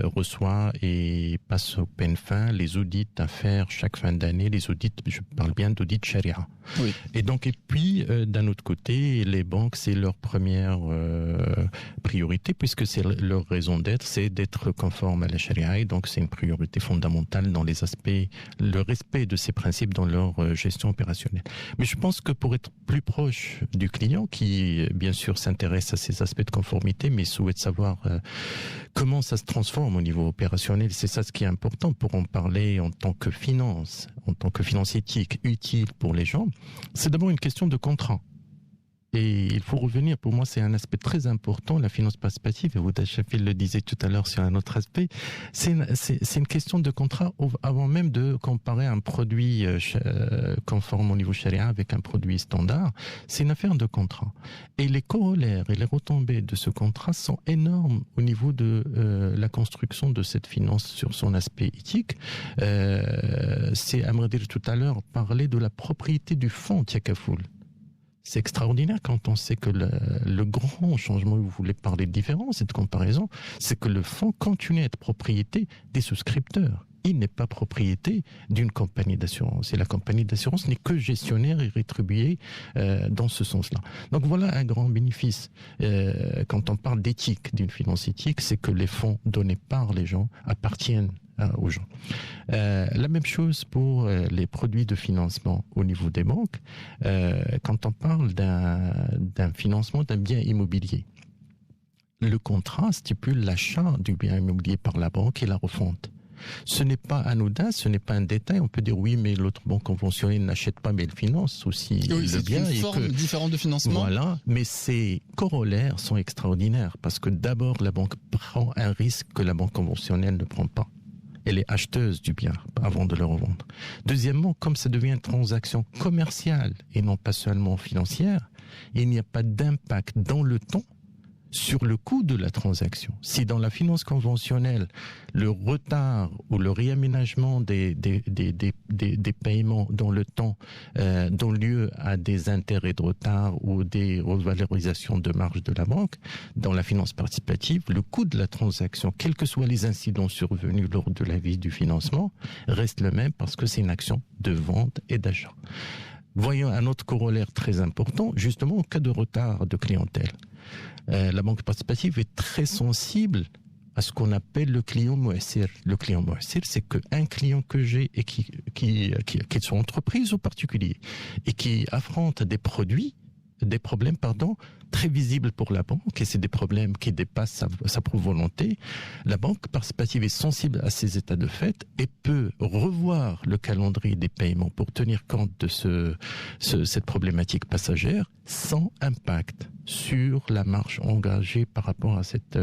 reçoit et passe au peigne fin les audits à faire chaque fin d'année, les audits, je parle bien d'audits Sharia. Oui. Et donc, et puis, d'un autre côté, les banques, c'est leur première priorité, puisque c'est leur raison d'être, c'est d'être conforme à la charia, et donc c'est une priorité fondamentale dans les aspects, le respect de ces principes dans leur gestion opérationnelle. Mais je pense que pour être plus proche du client, qui bien sûr s'intéresse à ces aspects de conformité, mais souhaite savoir comment ça se transforme au niveau opérationnel, c'est ça ce qui est important pour en parler en tant que finance éthique utile pour les gens, c'est d'abord une question de contrat. Et il faut revenir, pour moi c'est un aspect très important, la finance participative, et Houda Chafil le disait tout à l'heure sur un autre aspect, c'est une question de contrat avant même de comparer un produit conforme au niveau charia avec un produit standard, c'est une affaire de contrat. Et les corollaires et les retombées de ce contrat sont énormes au niveau de la construction de cette finance sur son aspect éthique. C'est Amrdir tout à l'heure parlait de la propriété du fonds Tiakafoul. C'est extraordinaire quand on sait que le grand changement, vous voulez parler de différence et de comparaison, c'est que le fonds continue à être propriété des souscripteurs. Il n'est pas propriété d'une compagnie d'assurance. Et la compagnie d'assurance n'est que gestionnaire et rétribuée dans ce sens-là. Donc voilà un grand bénéfice. Quand on parle d'éthique, d'une finance éthique, c'est que les fonds donnés par les gens appartiennent aux gens. La même chose pour les produits de financement au niveau des banques. Quand on parle d'un financement d'un bien immobilier, le contrat stipule l'achat du bien immobilier par la banque et la refonte. Ce n'est pas anodin, ce n'est pas un détail. On peut dire oui, mais l'autre banque conventionnelle n'achète pas, mais elle finance aussi le bien. C'est une forme différente de financement. Voilà, mais ces corollaires sont extraordinaires parce que d'abord, la banque prend un risque que la banque conventionnelle ne prend pas. Elle est acheteuse du bien avant de le revendre. Deuxièmement, comme ça devient une transaction commerciale et non pas seulement financière, il n'y a pas d'impact dans le temps sur le coût de la transaction. Si dans la finance conventionnelle, le retard ou le réaménagement des paiements dans le temps donne lieu à des intérêts de retard ou des revalorisations de marge de la banque, dans la finance participative, le coût de la transaction, quels que soient les incidents survenus lors de la vie du financement, reste le même parce que c'est une action de vente et d'achat. Voyons un autre corollaire très important, justement au cas de retard de clientèle. La banque participative est très sensible à ce qu'on appelle le client mu'assir. Le client mu'assir, c'est qu'un client que j'ai et qui soit entreprise ou particulier et qui affronte des problèmes, très visibles pour la banque, et c'est des problèmes qui dépassent sa propre volonté. La banque participative est sensible à ces états de fait et peut revoir le calendrier des paiements pour tenir compte de cette problématique passagère sans impact sur la marge engagée par rapport à cette...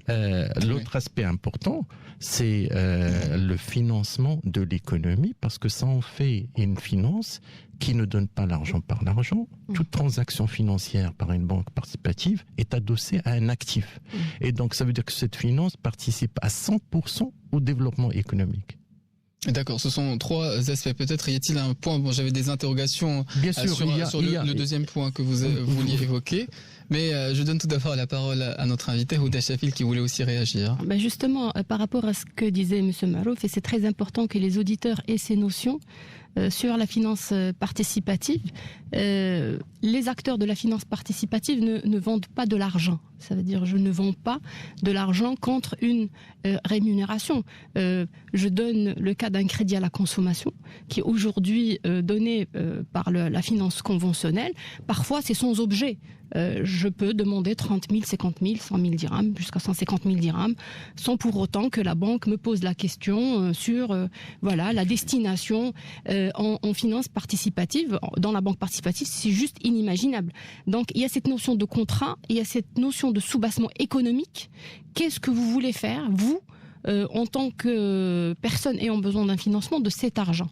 L'autre aspect important, c'est le financement de l'économie, parce que ça en fait une finance qui ne donne pas l'argent par l'argent. Toute transaction financière par une banque participative est adossée à un actif. Et donc, ça veut dire que cette finance participe à 100% au développement économique. D'accord, ce sont 3 aspects. Peut-être y a-t-il un point, bon, j'avais des interrogations Bien sûr, sur le deuxième point que vous vouliez évoquer, mais je donne tout d'abord la parole à notre invité, Houda Chafil, qui voulait aussi réagir. Ben justement, par rapport à ce que disait M. Marouf, et c'est très important que les auditeurs aient ces notions sur la finance participative. Les acteurs de la finance participative ne vendent pas de l'argent. Ça veut dire je ne vends pas de l'argent contre une rémunération. Je donne le cas d'un crédit à la consommation qui est aujourd'hui donné par la finance conventionnelle. Parfois, c'est sans objet. Je peux demander 30 000, 50 000, 100 000 dirhams, jusqu'à 150 000 dirhams, sans pour autant que la banque me pose la question sur la destination en finance participative. Dans la banque participative, c'est juste inimaginable. Donc, il y a cette notion de contrat, il y a cette notion de soubassement économique. Qu'est-ce que vous voulez faire, vous, en tant que personne ayant besoin d'un financement, de cet argent ?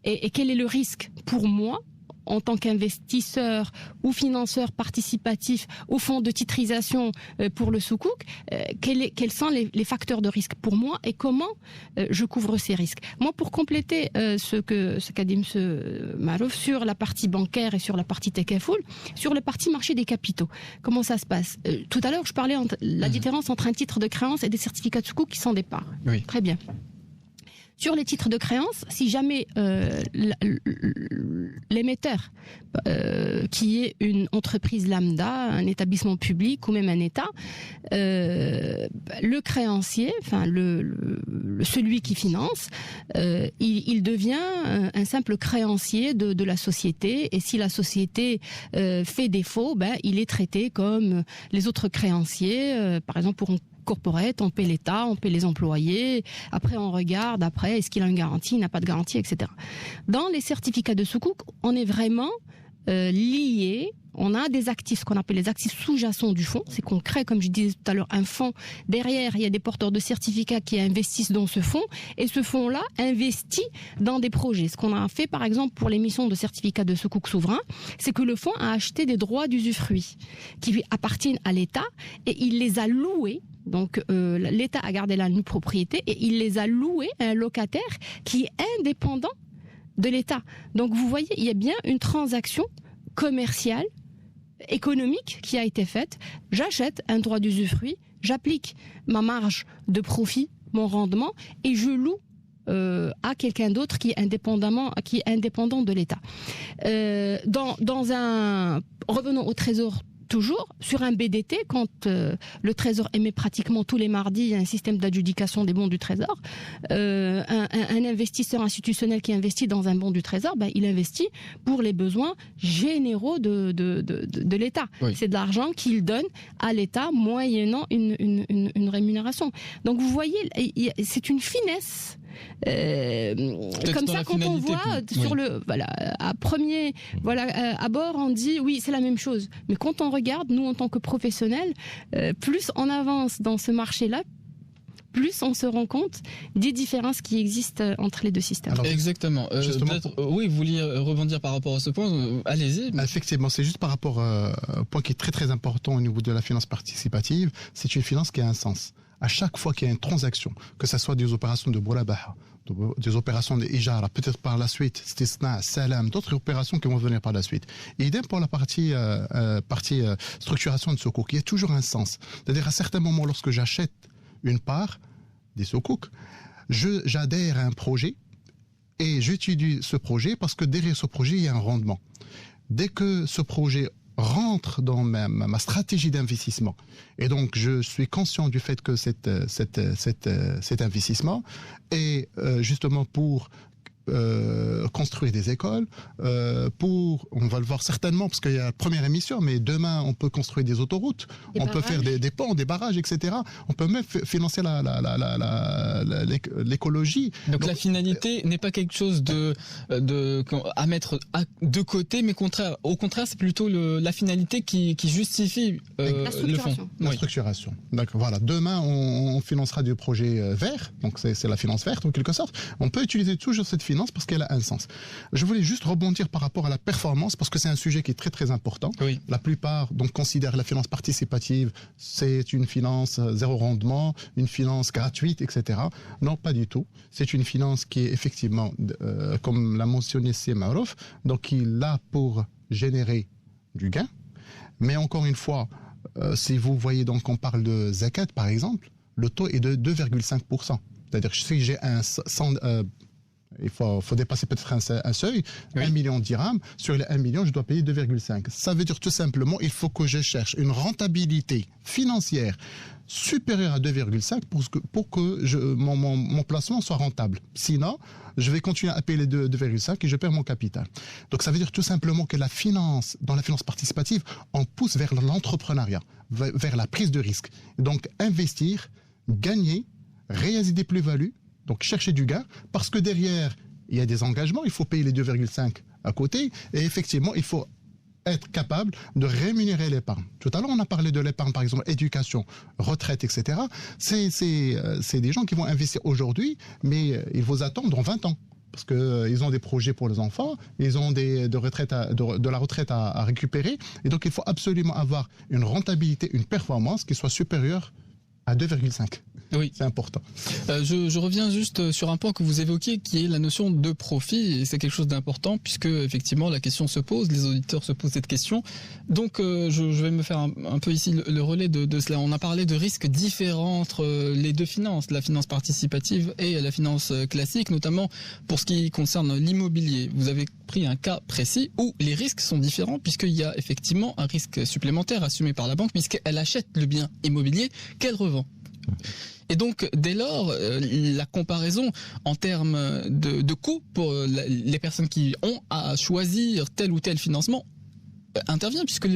Et quel est le risque pour moi en tant qu'investisseur ou financeur participatif au fonds de titrisation pour le Soukouk, quels sont les facteurs de risque pour moi et comment je couvre ces risques. Moi, pour compléter ce qu'a dit M. Marouf sur la partie bancaire et sur la partie Tekafoul, sur la partie marché des capitaux, comment ça se passe ? Tout à l'heure, je parlais de la différence entre un titre de créance et des certificats de Soukouk qui sont des parts. Oui. Très bien. Sur les titres de créance, si jamais l'émetteur, qui est une entreprise lambda, un établissement public ou même un État, le créancier, enfin celui qui finance, il devient un simple créancier de la société. Et si la société fait défaut, il est traité comme les autres créanciers. Par exemple, pour corporate, on paie l'État, on paie les employés, après on regarde, est-ce qu'il a une garantie, il n'a pas de garantie, etc. Dans les certificats de Soukouk, on est vraiment lié, on a des actifs, ce qu'on appelle les actifs sous-jacents du fonds, c'est qu'on crée, comme je disais tout à l'heure, un fonds. Derrière, il y a des porteurs de certificats qui investissent dans ce fonds, et ce fonds-là investit dans des projets. Ce qu'on a fait, par exemple, pour l'émission de certificats de Soukouk souverain, c'est que le fonds a acheté des droits d'usufruit qui lui appartiennent à l'État, et il les a loués. Donc l'État a gardé la nue propriété et il les a loués à un locataire qui est indépendant de l'État. Donc vous voyez, il y a bien une transaction commerciale, économique qui a été faite. J'achète un droit d'usufruit, j'applique ma marge de profit, mon rendement, et je loue à quelqu'un d'autre qui est indépendant de l'État. Revenons au Trésor. Toujours, sur un BDT, quand le Trésor émet pratiquement tous les mardis, il y a un système d'adjudication des bons du Trésor. Un investisseur institutionnel qui investit dans un bon du Trésor, il investit pour les besoins généraux de l'État. Oui. C'est de l'argent qu'il donne à l'État moyennant une rémunération. Donc vous voyez, c'est une finesse. Comme ça, quand on voit sur à bord, on dit oui, c'est la même chose. Mais quand on regarde, nous en tant que professionnels, plus on avance dans ce marché-là, plus on se rend compte des différences qui existent entre les deux systèmes. Alors, exactement. Oui, vous vouliez rebondir par rapport à ce point. Allez-y. Effectivement, c'est juste par rapport au point qui est très très important au niveau de la finance participative. C'est une finance qui a un sens. À chaque fois qu'il y a une transaction, que ce soit des opérations de Bourabaha, des opérations de Ijara, peut-être par la suite, Stisna, Salam, d'autres opérations qui vont venir par la suite. Et idem pour la partie structuration de Soukouk, il y a toujours un sens. C'est-à-dire à certains moments, lorsque j'achète une part des Soukouk, j'adhère à un projet et j'utilise ce projet parce que derrière ce projet, il y a un rendement. Dès que ce projet rentre dans ma stratégie d'investissement. Et donc, je suis conscient du fait que cet investissement est justement pour construire des écoles, on va le voir certainement, parce qu'il y a la première émission, mais demain, on peut construire des autoroutes, on peut faire des ponts, des barrages, etc. On peut même financer l'écologie. Donc la finalité n'est pas quelque chose à mettre de côté, mais au contraire, c'est plutôt la finalité qui justifie le fonds. La structuration. D'accord. Voilà. Demain, on financera du projet vert, donc c'est la finance verte en quelque sorte. On peut utiliser toujours cette finance finance parce qu'elle a un sens. Je voulais juste rebondir par rapport à la performance parce que c'est un sujet qui est très très important. Oui. La plupart donc considèrent la finance participative, c'est une finance zéro rendement, une finance gratuite, etc. Non, pas du tout. C'est une finance qui est effectivement, comme l'a mentionné Marouf, donc qui est là pour générer du gain. Mais encore une fois, si vous voyez donc on parle de zakat par exemple, le taux est de 2,5%. C'est-à-dire que si j'ai il faut dépasser peut-être un seuil, oui. 1 million de dirhams, sur les 1 million, je dois payer 2,5. Ça veut dire tout simplement, il faut que je cherche une rentabilité financière supérieure à 2,5 pour que mon placement soit rentable. Sinon, je vais continuer à payer les 2,5 et je perds mon capital. Donc ça veut dire tout simplement que dans la finance participative, on pousse vers l'entrepreneuriat, vers la prise de risque. Donc investir, gagner, réaliser des plus-values, donc chercher du gain, parce que derrière, il y a des engagements, il faut payer les 2,5 à côté, et effectivement, il faut être capable de rémunérer l'épargne. Tout à l'heure, on a parlé de l'épargne, par exemple, éducation, retraite, etc. C'est des gens qui vont investir aujourd'hui, mais ils vous attendent dans 20 ans. Parce qu'ils ont des projets pour les enfants, ils ont de la retraite à récupérer, et donc il faut absolument avoir une rentabilité, une performance qui soit supérieure à 2,5. Oui. C'est important. Je reviens juste sur un point que vous évoquiez, qui est la notion de profit, et c'est quelque chose d'important, puisque effectivement la question se pose, les auditeurs se posent cette question. Donc je vais me faire un peu ici le relais de cela. On a parlé de risques différents entre les deux finances, la finance participative et la finance classique, notamment pour ce qui concerne l'immobilier. Vous avez pris un cas précis où les risques sont différents, puisqu'il y a effectivement un risque supplémentaire assumé par la banque, puisqu'elle achète le bien immobilier qu'elle revend. Et donc, dès lors, la comparaison en termes de coûts pour les personnes qui ont à choisir tel ou tel financement intervient, puisque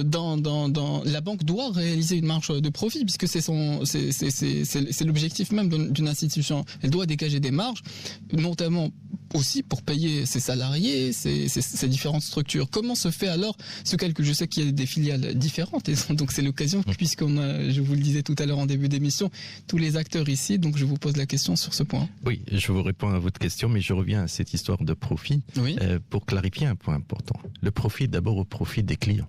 dans la banque doit réaliser une marge de profit, puisque c'est l'objectif même d'une institution. Elle doit dégager des marges, notamment aussi pour payer ses salariés, ses différentes structures. Comment se fait alors ce calcul? Je sais qu'il y a des filiales différentes, et donc c'est l'occasion, puisqu'on a, je vous le disais tout à l'heure en début d'émission, tous les acteurs ici, donc je vous pose la question sur ce point. Oui, je vous réponds à votre question, mais je reviens à cette histoire de profit, oui. Pour clarifier un point important. Le profit, d'abord au profit des clients.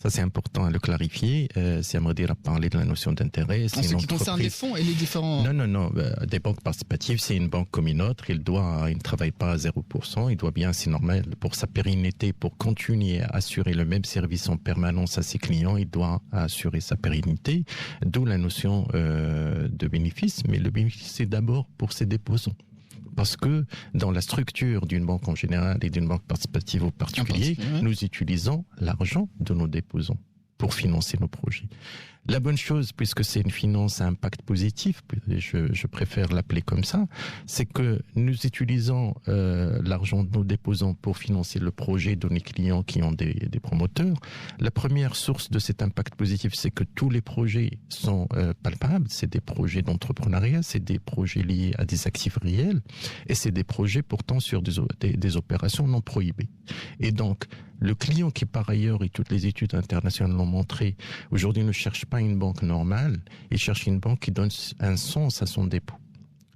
Ça, c'est important à le clarifier. Si Amrdir a parlé de la notion d'intérêt, en ce qui concerne les fonds et les différents... Non. Des banques participatives, c'est une banque comme une autre. Il ne travaille pas à 0%. Il doit bien, c'est normal, pour sa pérennité, pour continuer à assurer le même service en permanence à ses clients, il doit assurer sa pérennité. D'où la notion de bénéfice. Mais le bénéfice, c'est d'abord pour ses déposants. Parce que dans la structure d'une banque en général et d'une banque participative au particulier, nous utilisons l'argent de nos déposants pour financer nos projets. La bonne chose, puisque c'est une finance à impact positif, je préfère l'appeler comme ça, c'est que nous utilisons l'argent de nos déposants pour financer le projet de nos clients qui ont des promoteurs. La première source de cet impact positif, c'est que tous les projets sont palpables, c'est des projets d'entrepreneuriat, c'est des projets liés à des actifs réels, et c'est des projets portant sur des opérations non prohibées. Et donc, le client qui, par ailleurs, et toutes les études internationales l'ont montré, aujourd'hui ne cherche pas une banque normale, il cherche une banque qui donne un sens à son dépôt.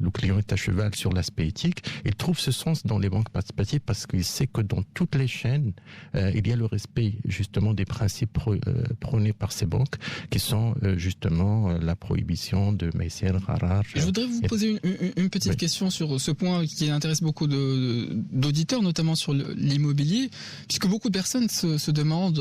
Le client est à cheval sur l'aspect éthique. Il trouve ce sens dans les banques participatives parce qu'il sait que dans toutes les chaînes, il y a le respect justement des principes prônés par ces banques qui sont justement la prohibition de Maïsir, Gharar. Je voudrais vous poser une petite question sur ce point qui intéresse beaucoup d'auditeurs, notamment sur l'immobilier, puisque beaucoup de personnes se demandent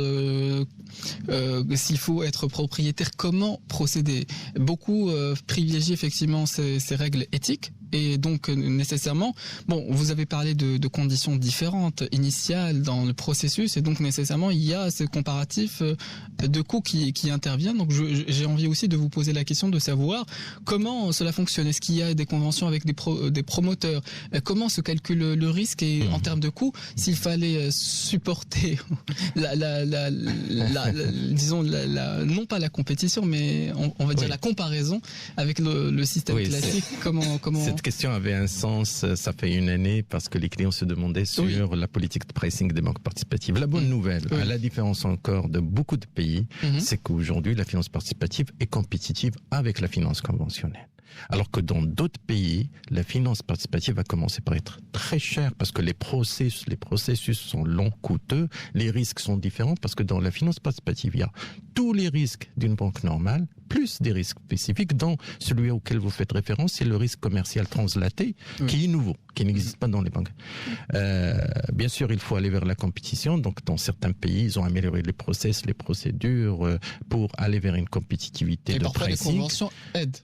s'il faut être propriétaire, comment procéder. Beaucoup privilégient effectivement ces règles éthiques. Et donc nécessairement, vous avez parlé de conditions différentes initiales dans le processus, et donc nécessairement il y a ce comparatif de coûts qui intervient. Donc j'ai envie aussi de vous poser la question de savoir comment cela fonctionne. Est-ce qu'il y a des conventions avec des promoteurs? Comment se calcule le risque, et en termes de coûts, s'il fallait supporter disons non pas la compétition, mais on va dire la comparaison avec le système classique. Comment... Cette question avait un sens, ça fait une année, parce que les clients se demandaient sur la politique de pricing des banques participatives. La bonne nouvelle, à la différence encore de beaucoup de pays, c'est qu'aujourd'hui, la finance participative est compétitive avec la finance conventionnelle. Alors que dans d'autres pays, la finance participative va commencer par être très chère parce que les processus sont longs, coûteux, les risques sont différents parce que dans la finance participative, il y a tous les risques d'une banque normale, plus des risques spécifiques, dont celui auquel vous faites référence, c'est le risque commercial translaté, qui est nouveau, qui n'existe pas dans les banques. Bien sûr, il faut aller vers la compétition. Donc, dans certains pays, ils ont amélioré les process, les procédures pour aller vers une compétitivité de pricing. Et parfois, les conventions aident.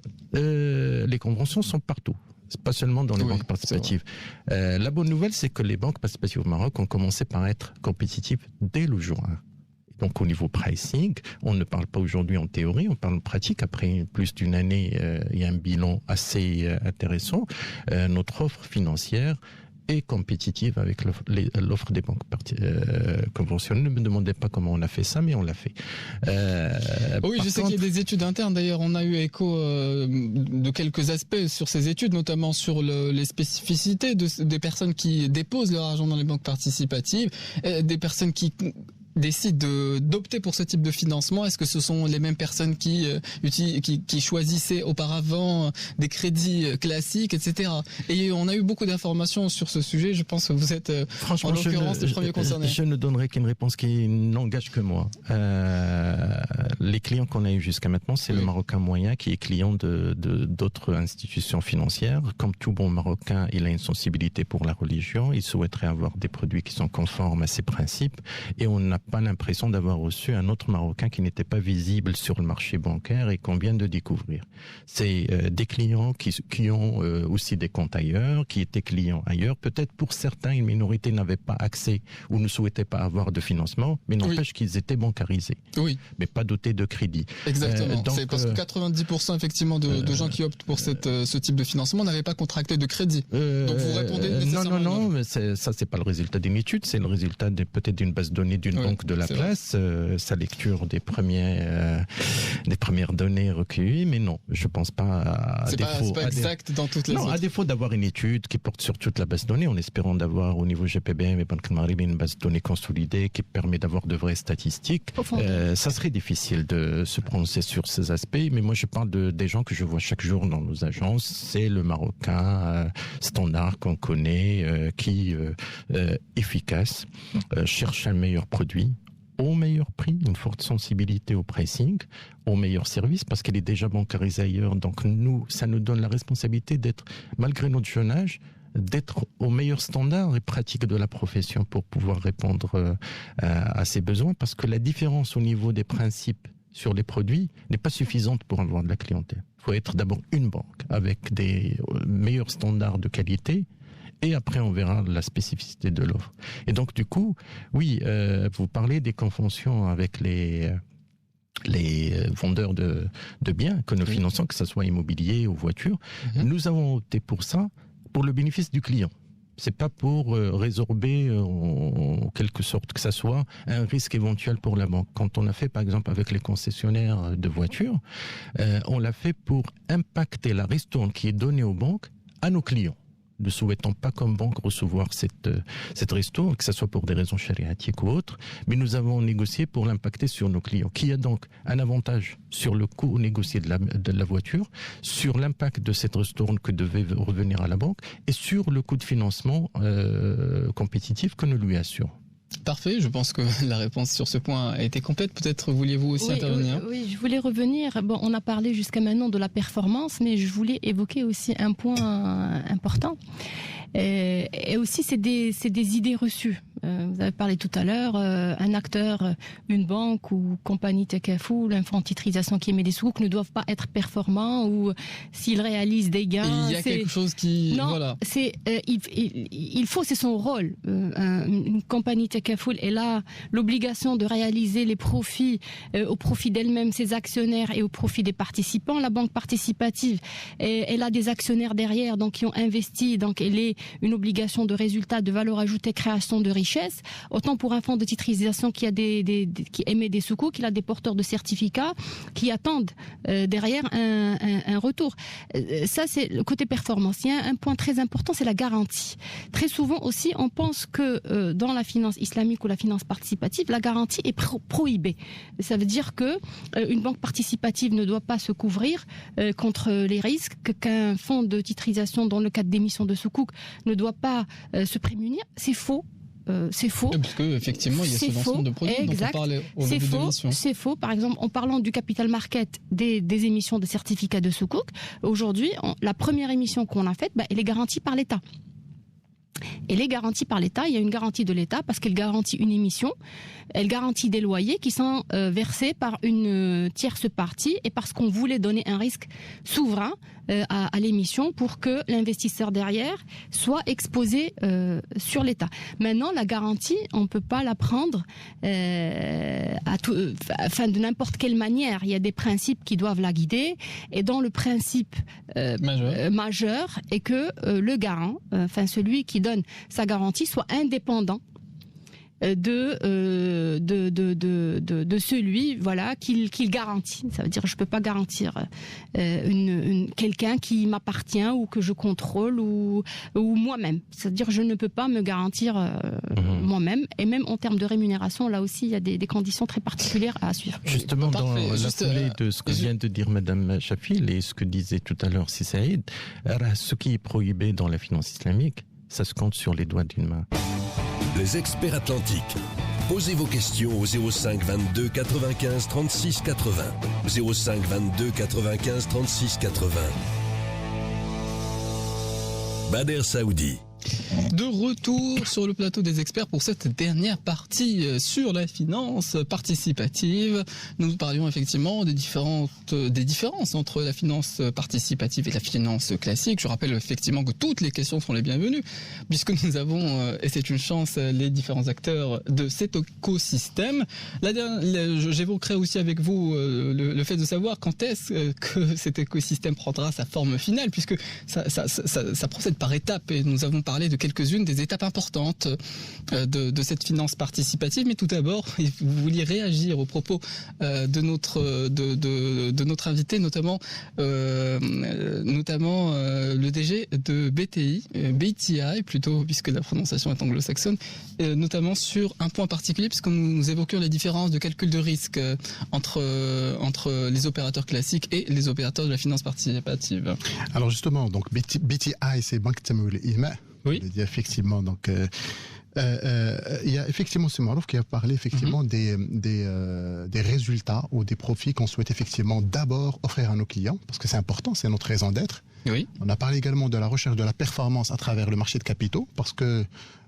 Les conventions sont partout. C'est pas seulement dans les banques participatives. La bonne nouvelle, c'est que les banques participatives au Maroc ont commencé par être compétitives dès le jour 1. Donc au niveau pricing, on ne parle pas aujourd'hui en théorie, on parle en pratique. Après plus d'une année, il y a un bilan assez intéressant. Notre offre financière est compétitive avec l'offre des banques conventionnelles. Ne me demandez pas comment on a fait ça, mais on l'a fait. Oui, je sais qu'il y a des études internes. D'ailleurs, on a eu écho de quelques aspects sur ces études, notamment sur les spécificités des personnes qui déposent leur argent dans les banques participatives, des personnes qui décident d'opter pour ce type de financement. Est-ce que ce sont les mêmes personnes qui choisissaient auparavant des crédits classiques, etc. Et on a eu beaucoup d'informations sur ce sujet. Je pense que vous êtes en l'occurrence le premier concerné. Je ne donnerai qu'une réponse qui n'engage que moi. Les clients qu'on a eu jusqu'à maintenant, c'est le Marocain moyen qui est client d'autres institutions financières. Comme tout bon Marocain, il a une sensibilité pour la religion. Il souhaiterait avoir des produits qui sont conformes à ses principes. Et on n'a pas l'impression d'avoir reçu un autre Marocain qui n'était pas visible sur le marché bancaire et qu'on vient de découvrir. C'est des clients qui ont aussi des comptes ailleurs, qui étaient clients ailleurs. Peut-être pour certains, une minorité n'avait pas accès ou ne souhaitait pas avoir de financement, mais n'empêche qu'ils étaient bancarisés, mais pas dotés de crédit. Exactement. C'est parce que 90% effectivement de gens qui optent pour ce type de financement n'avaient pas contracté de crédit. Donc vous répondez nécessairement. Non, mais ça c'est pas le résultat d'une étude, c'est le résultat peut-être d'une base de données d'une banque de la place, sa lecture des premières données recueillies, mais non, je pense pas. C'est pas exact dans toutes les autres. À défaut d'avoir une étude qui porte sur toute la base de données, en espérant d'avoir au niveau GPBM et Banque Maghreb une base de données consolidée qui permet d'avoir de vraies statistiques, ça serait difficile de se prononcer sur ces aspects, mais moi je parle des gens que je vois chaque jour dans nos agences, c'est le Marocain standard qu'on connaît, qui efficace, cherche un meilleur produit, au meilleur prix, une forte sensibilité au pricing, au meilleur service, parce qu'elle est déjà bancarisée ailleurs. Donc ça nous donne la responsabilité d'être, malgré notre jeune âge, d'être au meilleur standard et pratique de la profession pour pouvoir répondre à ses besoins, parce que la différence au niveau des principes sur les produits n'est pas suffisante pour avoir de la clientèle. Il faut être d'abord une banque avec des meilleurs standards de qualité. Et après, on verra la spécificité de l'offre. Et donc, du coup, oui, vous parlez des conventions avec les vendeurs de biens que nous finançons, que ce soit immobilier ou voiture. Nous avons opté pour ça, pour le bénéfice du client. C'est pas pour résorber, en quelque sorte, que ça soit un risque éventuel pour la banque. Quand on a fait, par exemple, avec les concessionnaires de voitures, on l'a fait pour impacter la ristourne qui est donnée aux banques à nos clients. Ne souhaitons pas comme banque recevoir cette ristourne, que ce soit pour des raisons chariatiques ou autres, mais nous avons négocié pour l'impacter sur nos clients, qui a donc un avantage sur le coût négocié de la voiture, sur l'impact de cette ristourne que devait revenir à la banque, et sur le coût de financement compétitif que nous lui assurons. Parfait, je pense que la réponse sur ce point a été complète. Peut-être vouliez-vous aussi intervenir ? Oui, je voulais revenir. Bon, on a parlé jusqu'à maintenant de la performance, mais je voulais évoquer aussi un point important. Et aussi, c'est des idées reçues. Vous avez parlé tout à l'heure, un acteur, une banque ou compagnie Takaful, l'infantitrisation qui émet des souks ne doivent pas être performants ou s'ils réalisent des gains. Et il y a quelque chose qui... Non, voilà. il faut, c'est son rôle. Une compagnie Takaful, elle a l'obligation de réaliser les profits au profit d'elle-même, ses actionnaires et au profit des participants. La banque participative, elle a des actionnaires derrière donc qui ont investi, donc elle est une obligation de résultat, de valeur ajoutée, création de richesse, autant pour un fonds de titrisation qui émet des sukuk, il a des porteurs de certificats qui attendent derrière un retour. Ça, c'est le côté performance. Il y a un point très important, c'est la garantie. Très souvent aussi, on pense que dans la finance islamique ou la finance participative, la garantie est prohibée. Ça veut dire que une banque participative ne doit pas se couvrir contre les risques, qu'un fonds de titrisation dans le cadre d'émissions de sukuk ne doit pas se prémunir. C'est faux. C'est faux. Parce qu'effectivement, il y a ce lancement de produits dont on parlait au début de l'émission. C'est faux. Par exemple, en parlant du capital market des émissions de certificats de sukuk, aujourd'hui, la première émission qu'on a faite, elle est garantie par l'État. Elle est garantie par l'État, il y a une garantie de l'État parce qu'elle garantit une émission, elle garantit des loyers qui sont versés par une tierce partie et parce qu'on voulait donner un risque souverain à l'émission pour que l'investisseur derrière soit exposé sur l'État. Maintenant, la garantie, on ne peut pas la prendre de n'importe quelle manière. Il y a des principes qui doivent la guider et dans le principe majeur est que le garant, celui qui donne sa garantie, soit indépendant de celui qu'il garantit. Ça veut dire je peux pas garantir quelqu'un qui m'appartient ou que je contrôle ou moi-même. C'est-à-dire je ne peux pas me garantir moi-même et même en termes de rémunération là aussi il y a des conditions très particulières à suivre. Justement dans la foulée de ce que vient de dire Madame Chafil et ce que disait tout à l'heure Saïd, ce qui est prohibé dans la finance islamique, ça se compte sur les doigts d'une main. Les experts atlantiques. Posez vos questions au 05 22 95 36 80. 05 22 95 36 80. Bader Saoudi. De retour sur le plateau des experts pour cette dernière partie sur la finance participative. Nous parlions effectivement des différences entre la finance participative et la finance classique. Je rappelle effectivement que toutes les questions sont les bienvenues puisque nous avons, et c'est une chance, les différents acteurs de cet écosystème. J'évoquerai aussi avec vous le fait de savoir quand est-ce que cet écosystème prendra sa forme finale puisque ça procède par étapes et nous avons parlé de quelques-unes des étapes importantes de cette finance participative. Mais tout d'abord, vous vouliez réagir aux propos de notre invité, notamment le DG de BTI plutôt, puisque la prononciation est anglo-saxonne, notamment sur un point particulier, puisque nous évoquions les différences de calcul de risque entre les opérateurs classiques et les opérateurs de la finance participative. Alors justement, donc BTI, c'est Banque Tamoul Ilma. Oui. Effectivement, donc il y a effectivement ce Marouf qui a parlé effectivement des résultats ou des profits qu'on souhaite effectivement d'abord offrir à nos clients parce que c'est important, c'est notre raison d'être. Oui. On a parlé également de la recherche de la performance à travers le marché de capitaux parce que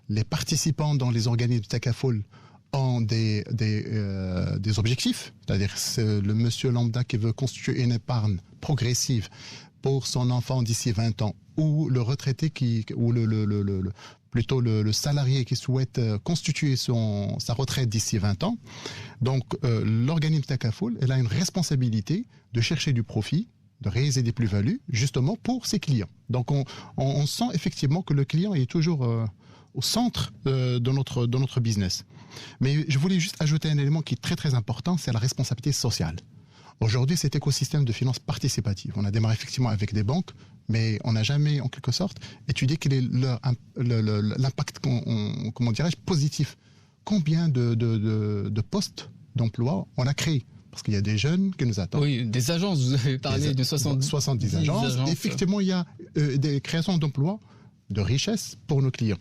les participants dans les organismes de Takaful ont des objectifs, c'est-à-dire c'est le monsieur lambda qui veut constituer une épargne progressive pour son enfant d'ici 20 ans ou le retraité ou le salarié qui souhaite constituer sa retraite d'ici 20 ans. Donc l'organisme Takaful, elle a une responsabilité de chercher du profit, de réaliser des plus-values justement pour ses clients. Donc on sent effectivement que le client est toujours au centre de notre business. Mais je voulais juste ajouter un élément qui est très très important, c'est la responsabilité sociale. Aujourd'hui, cet écosystème de finances participative, on a démarré effectivement avec des banques, mais on n'a jamais, en quelque sorte, étudié quel est l'impact, comment dirais-je, positif. Combien de postes d'emploi on a créés? Parce qu'il y a des jeunes qui nous attendent. Oui, des agences, vous avez parlé de 70 agences. Effectivement, il y a des créations d'emplois, de richesse pour nos clients.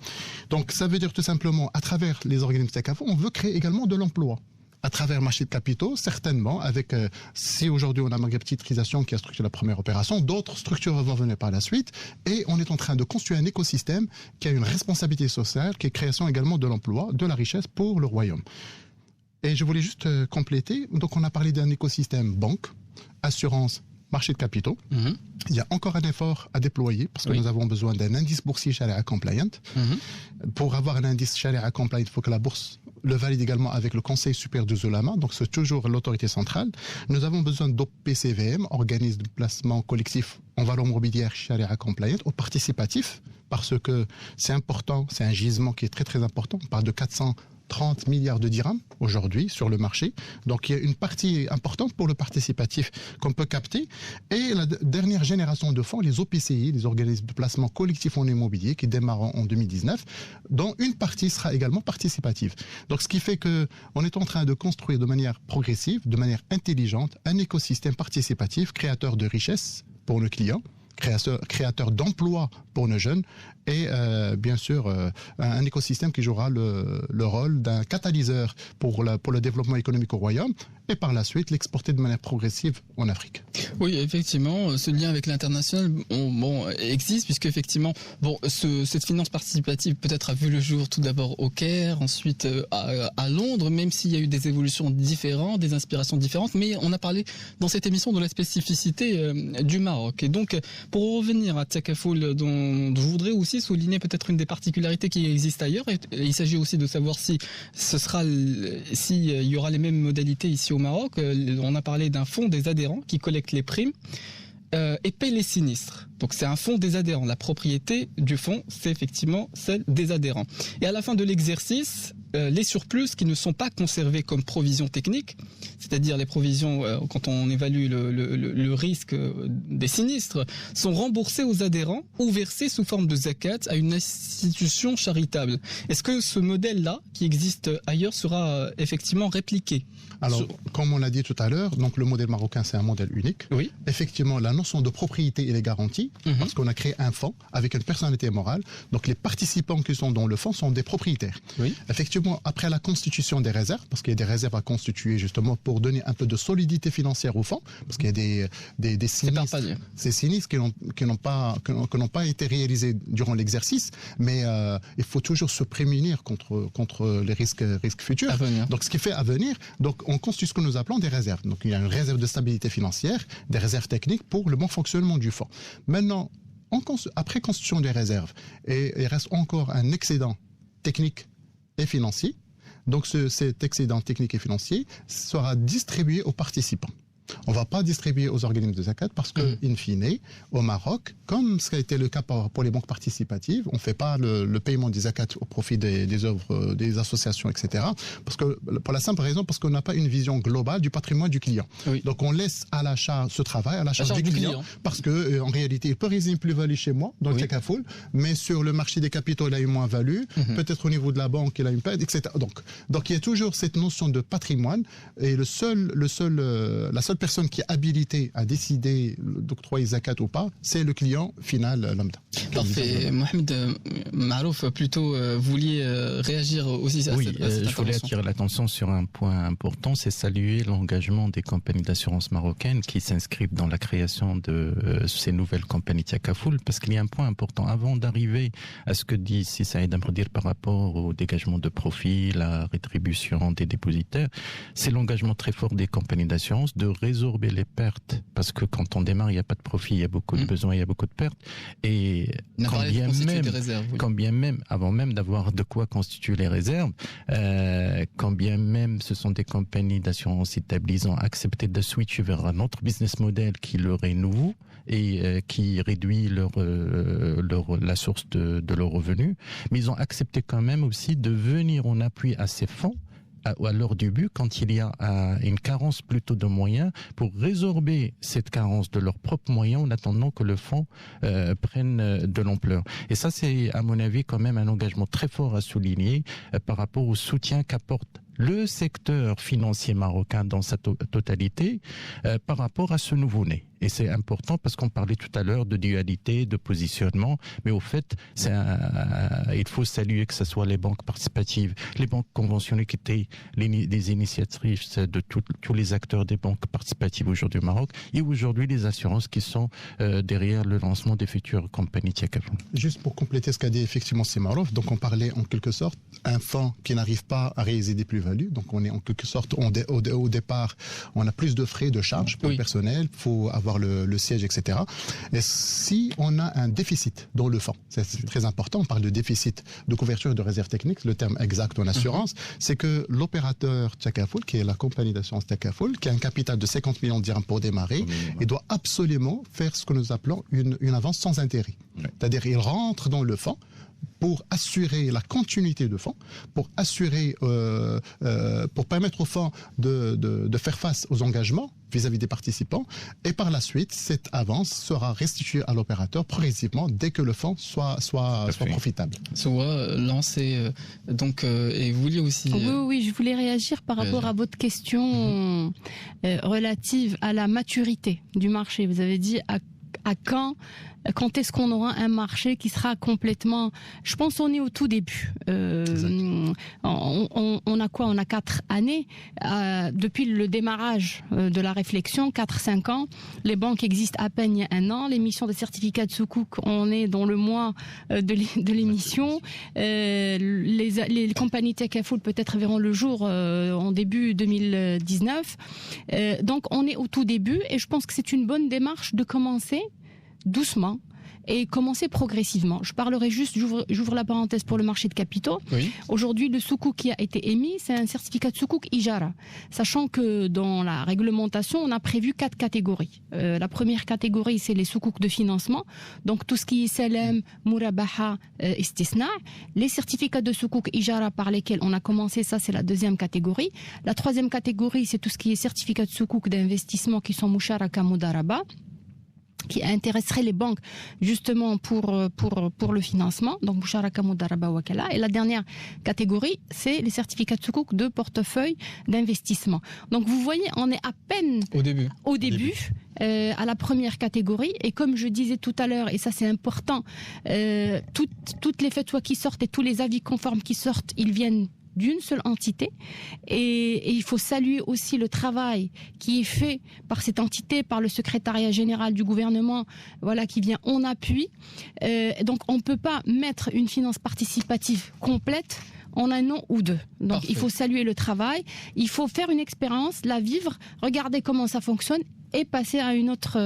Donc, ça veut dire tout simplement, à travers les organismes Takaful, on veut créer également de l'emploi. À travers le marché de capitaux, certainement, avec si aujourd'hui on a Maghreb Titrisation qui a structuré la première opération, d'autres structures vont venir par la suite, et on est en train de construire un écosystème qui a une responsabilité sociale, qui est création également de l'emploi, de la richesse pour le royaume. Et je voulais juste compléter, donc on a parlé d'un écosystème banque, assurance, marché de capitaux. Il y a encore un effort à déployer parce que nous avons besoin d'un indice boursier Sharia compliant. Pour avoir un indice Sharia compliant, il faut que la bourse le valide également avec le Conseil supérieur des Ulama, donc c'est toujours l'autorité centrale. Nous avons besoin d'OPCVM, organisme de placement collectif en valeur mobilière Sharia compliant, au participatif, parce que c'est important, c'est un gisement qui est très très important. On parle de 430 milliards de dirhams aujourd'hui sur le marché. Donc il y a une partie importante pour le participatif qu'on peut capter. Et la dernière génération de fonds, les OPCI, les organismes de placement collectif en immobilier, qui démarrent en 2019, dont une partie sera également participative. Donc ce qui fait qu'on est en train de construire de manière progressive, de manière intelligente, un écosystème participatif créateur de richesses pour nos clients, créateur d'emplois pour nos jeunes et bien sûr un écosystème qui jouera le rôle d'un catalyseur pour le développement économique au Royaume et par la suite l'exporter de manière progressive en Afrique. Oui, effectivement, ce lien avec l'international existe puisque effectivement cette finance participative peut-être a vu le jour tout d'abord au Caire, ensuite à Londres, même s'il y a eu des évolutions différentes, des inspirations différentes, mais on a parlé dans cette émission de la spécificité du Maroc. Et donc pour revenir à Takaful, dont je voudrais aussi souligner peut-être une des particularités qui existent ailleurs. Il s'agit aussi de savoir si il y aura les mêmes modalités ici au Maroc. On a parlé d'un fonds des adhérents qui collecte les primes et paie les sinistres. Donc c'est un fonds des adhérents. La propriété du fonds, c'est effectivement celle des adhérents. Et à la fin de l'exercice, les surplus qui ne sont pas conservés comme provisions techniques, c'est-à-dire les provisions quand on évalue le risque des sinistres, sont remboursés aux adhérents ou versés sous forme de zakat à une institution charitable. Est-ce que ce modèle-là, qui existe ailleurs, sera effectivement répliqué? Alors, comme on l'a dit tout à l'heure, donc le modèle marocain, c'est un modèle unique. Oui. Effectivement, la notion de propriété, elle est garantie parce qu'on a créé un fonds avec une personnalité morale. Donc, les participants qui sont dans le fonds sont des propriétaires. Oui. Effectivement, après la constitution des réserves, parce qu'il y a des réserves à constituer justement pour donner un peu de solidité financière au fonds, parce qu'il y a des sinistres, ces sinistres qui n'ont pas été réalisés durant l'exercice, mais il faut toujours se prémunir contre les risques futurs. Donc, ce qui fait à venir, donc on constitue ce que nous appelons des réserves. Donc, il y a une réserve de stabilité financière, des réserves techniques pour le bon fonctionnement du fonds. Maintenant, après constitution des réserves, et il reste encore un excédent technique et financier. Donc, cet excédent technique et financier sera distribué aux participants. On ne va pas distribuer aux organismes de zakat parce que, in fine, au Maroc, comme ce qui a été le cas pour les banques participatives, on ne fait pas le paiement des zakat au profit des œuvres, des associations, etc. Parce que, pour la simple raison, parce qu'on n'a pas une vision globale du patrimoine du client. Oui. Donc, on laisse à la charge ce travail, à la charge du client, parce que, en réalité, il peut réaliser une plus-value chez moi, dans le Takaful, mais sur le marché des capitaux, il a une moins-value, peut-être au niveau de la banque, il a une perte, etc. Donc, il y a toujours cette notion de patrimoine, et la seule personne qui est habilitée à décider d'octroyer zakat ou pas, c'est le client final lambda. Parfait. Mohamed Marouf, plutôt, vouliez réagir aussi à cette intervention. Je voulais attirer l'attention sur un point important, c'est saluer l'engagement des compagnies d'assurance marocaines qui s'inscrivent dans la création de ces nouvelles compagnies Takaful, parce qu'il y a un point important. Avant d'arriver à ce que dit Saïd Amradir par rapport au dégagement de profit, la rétribution des dépositaires, c'est l'engagement très fort des compagnies d'assurance de résorber les pertes, parce que quand on démarre, il n'y a pas de profit, il y a beaucoup de besoins, il y a beaucoup de pertes. Et quand bien même, avant même d'avoir de quoi constituer les réserves, quand bien même ce sont des compagnies d'assurance établies, ils ont accepté de switcher vers un autre business model qui leur est nouveau et qui réduit la source de leurs revenus, mais ils ont accepté quand même aussi de venir en appui à ces fonds à leur début, quand il y a une carence plutôt de moyens, pour résorber cette carence de leurs propres moyens en attendant que le fonds prenne de l'ampleur. Et ça, c'est à mon avis quand même un engagement très fort à souligner par rapport au soutien qu'apporte le secteur financier marocain dans sa totalité par rapport à ce nouveau-né. Et c'est important parce qu'on parlait tout à l'heure de dualité, de positionnement, mais au fait, il faut saluer que ce soit les banques participatives, les banques conventionnées qui étaient les initiatrices de tous les acteurs des banques participatives aujourd'hui au Maroc, et aujourd'hui les assurances qui sont derrière le lancement des futures compagnies Takaful. Juste pour compléter ce qu'a dit effectivement Marouf, donc on parlait en quelque sorte un fonds qui n'arrive pas à réaliser des plus-values, donc on est en quelque sorte au départ, on a plus de frais de charges pour le personnel, il faut avoir avoir le siège, etc. Et si on a un déficit dans le fonds, c'est très important, on parle de déficit de couverture de réserve technique, le terme exact en assurance, c'est que l'opérateur Takaful, qui est la compagnie d'assurance Takaful, qui a un capital de 50 millions de dirhams pour démarrer, il doit absolument faire ce que nous appelons une avance sans intérêt. C'est-à-dire il rentre dans le fonds pour assurer la continuité de fonds, pour assurer, pour permettre au fonds de faire face aux engagements vis-à-vis des participants, et par la suite, cette avance sera restituée à l'opérateur progressivement dès que le fonds soit profitable. Soit lancé, donc, et vous vouliez aussi... Oui, je voulais réagir par rapport à votre question relative à la maturité du marché. Vous avez dit à quand est-ce qu'on aura un marché qui sera complètement... Je pense qu'on est au tout début. On a quoi? On a 4 années. Depuis le démarrage de la réflexion, 4-5 ans. Les banques existent à peine il y a 1 an. L'émission de certificats de Soukouk, on est dans le mois de l'émission. Les compagnies Takaful peut-être verront le jour en début 2019. Donc on est au tout début et je pense que c'est une bonne démarche de commencer doucement et commencer progressivement. Je parlerai juste, j'ouvre la parenthèse pour le marché de capitaux. Oui. Aujourd'hui, le soukouk qui a été émis, c'est un certificat de soukouk Ijara. Sachant que dans la réglementation, on a prévu 4 catégories. La première catégorie, c'est les soukouks de financement. Donc tout ce qui est Salem, Murabaha, Istisna. Les certificats de soukouk Ijara par lesquels on a commencé, ça c'est la deuxième catégorie. La troisième catégorie, c'est tout ce qui est certificats de soukouk d'investissement qui sont Musharaka Mudaraba, qui intéresserait les banques justement pour le financement, donc Musharaka Mudaraba Wakala. Et la dernière catégorie, c'est les certificats de soukouk de portefeuille d'investissement. Donc vous voyez, on est à peine au début. À la première catégorie, et comme je disais tout à l'heure, et ça c'est important, toutes les fatwas qui sortent et tous les avis conformes qui sortent, ils viennent d'une seule entité, et il faut saluer aussi le travail qui est fait par cette entité, par le secrétariat général du gouvernement, voilà, qui vient en appui. Donc on ne peut pas mettre une finance participative complète en 1 an ou 2. Donc Parfait. Il faut saluer le travail, il faut faire une expérience, la vivre, regarder comment ça fonctionne et passer à une autre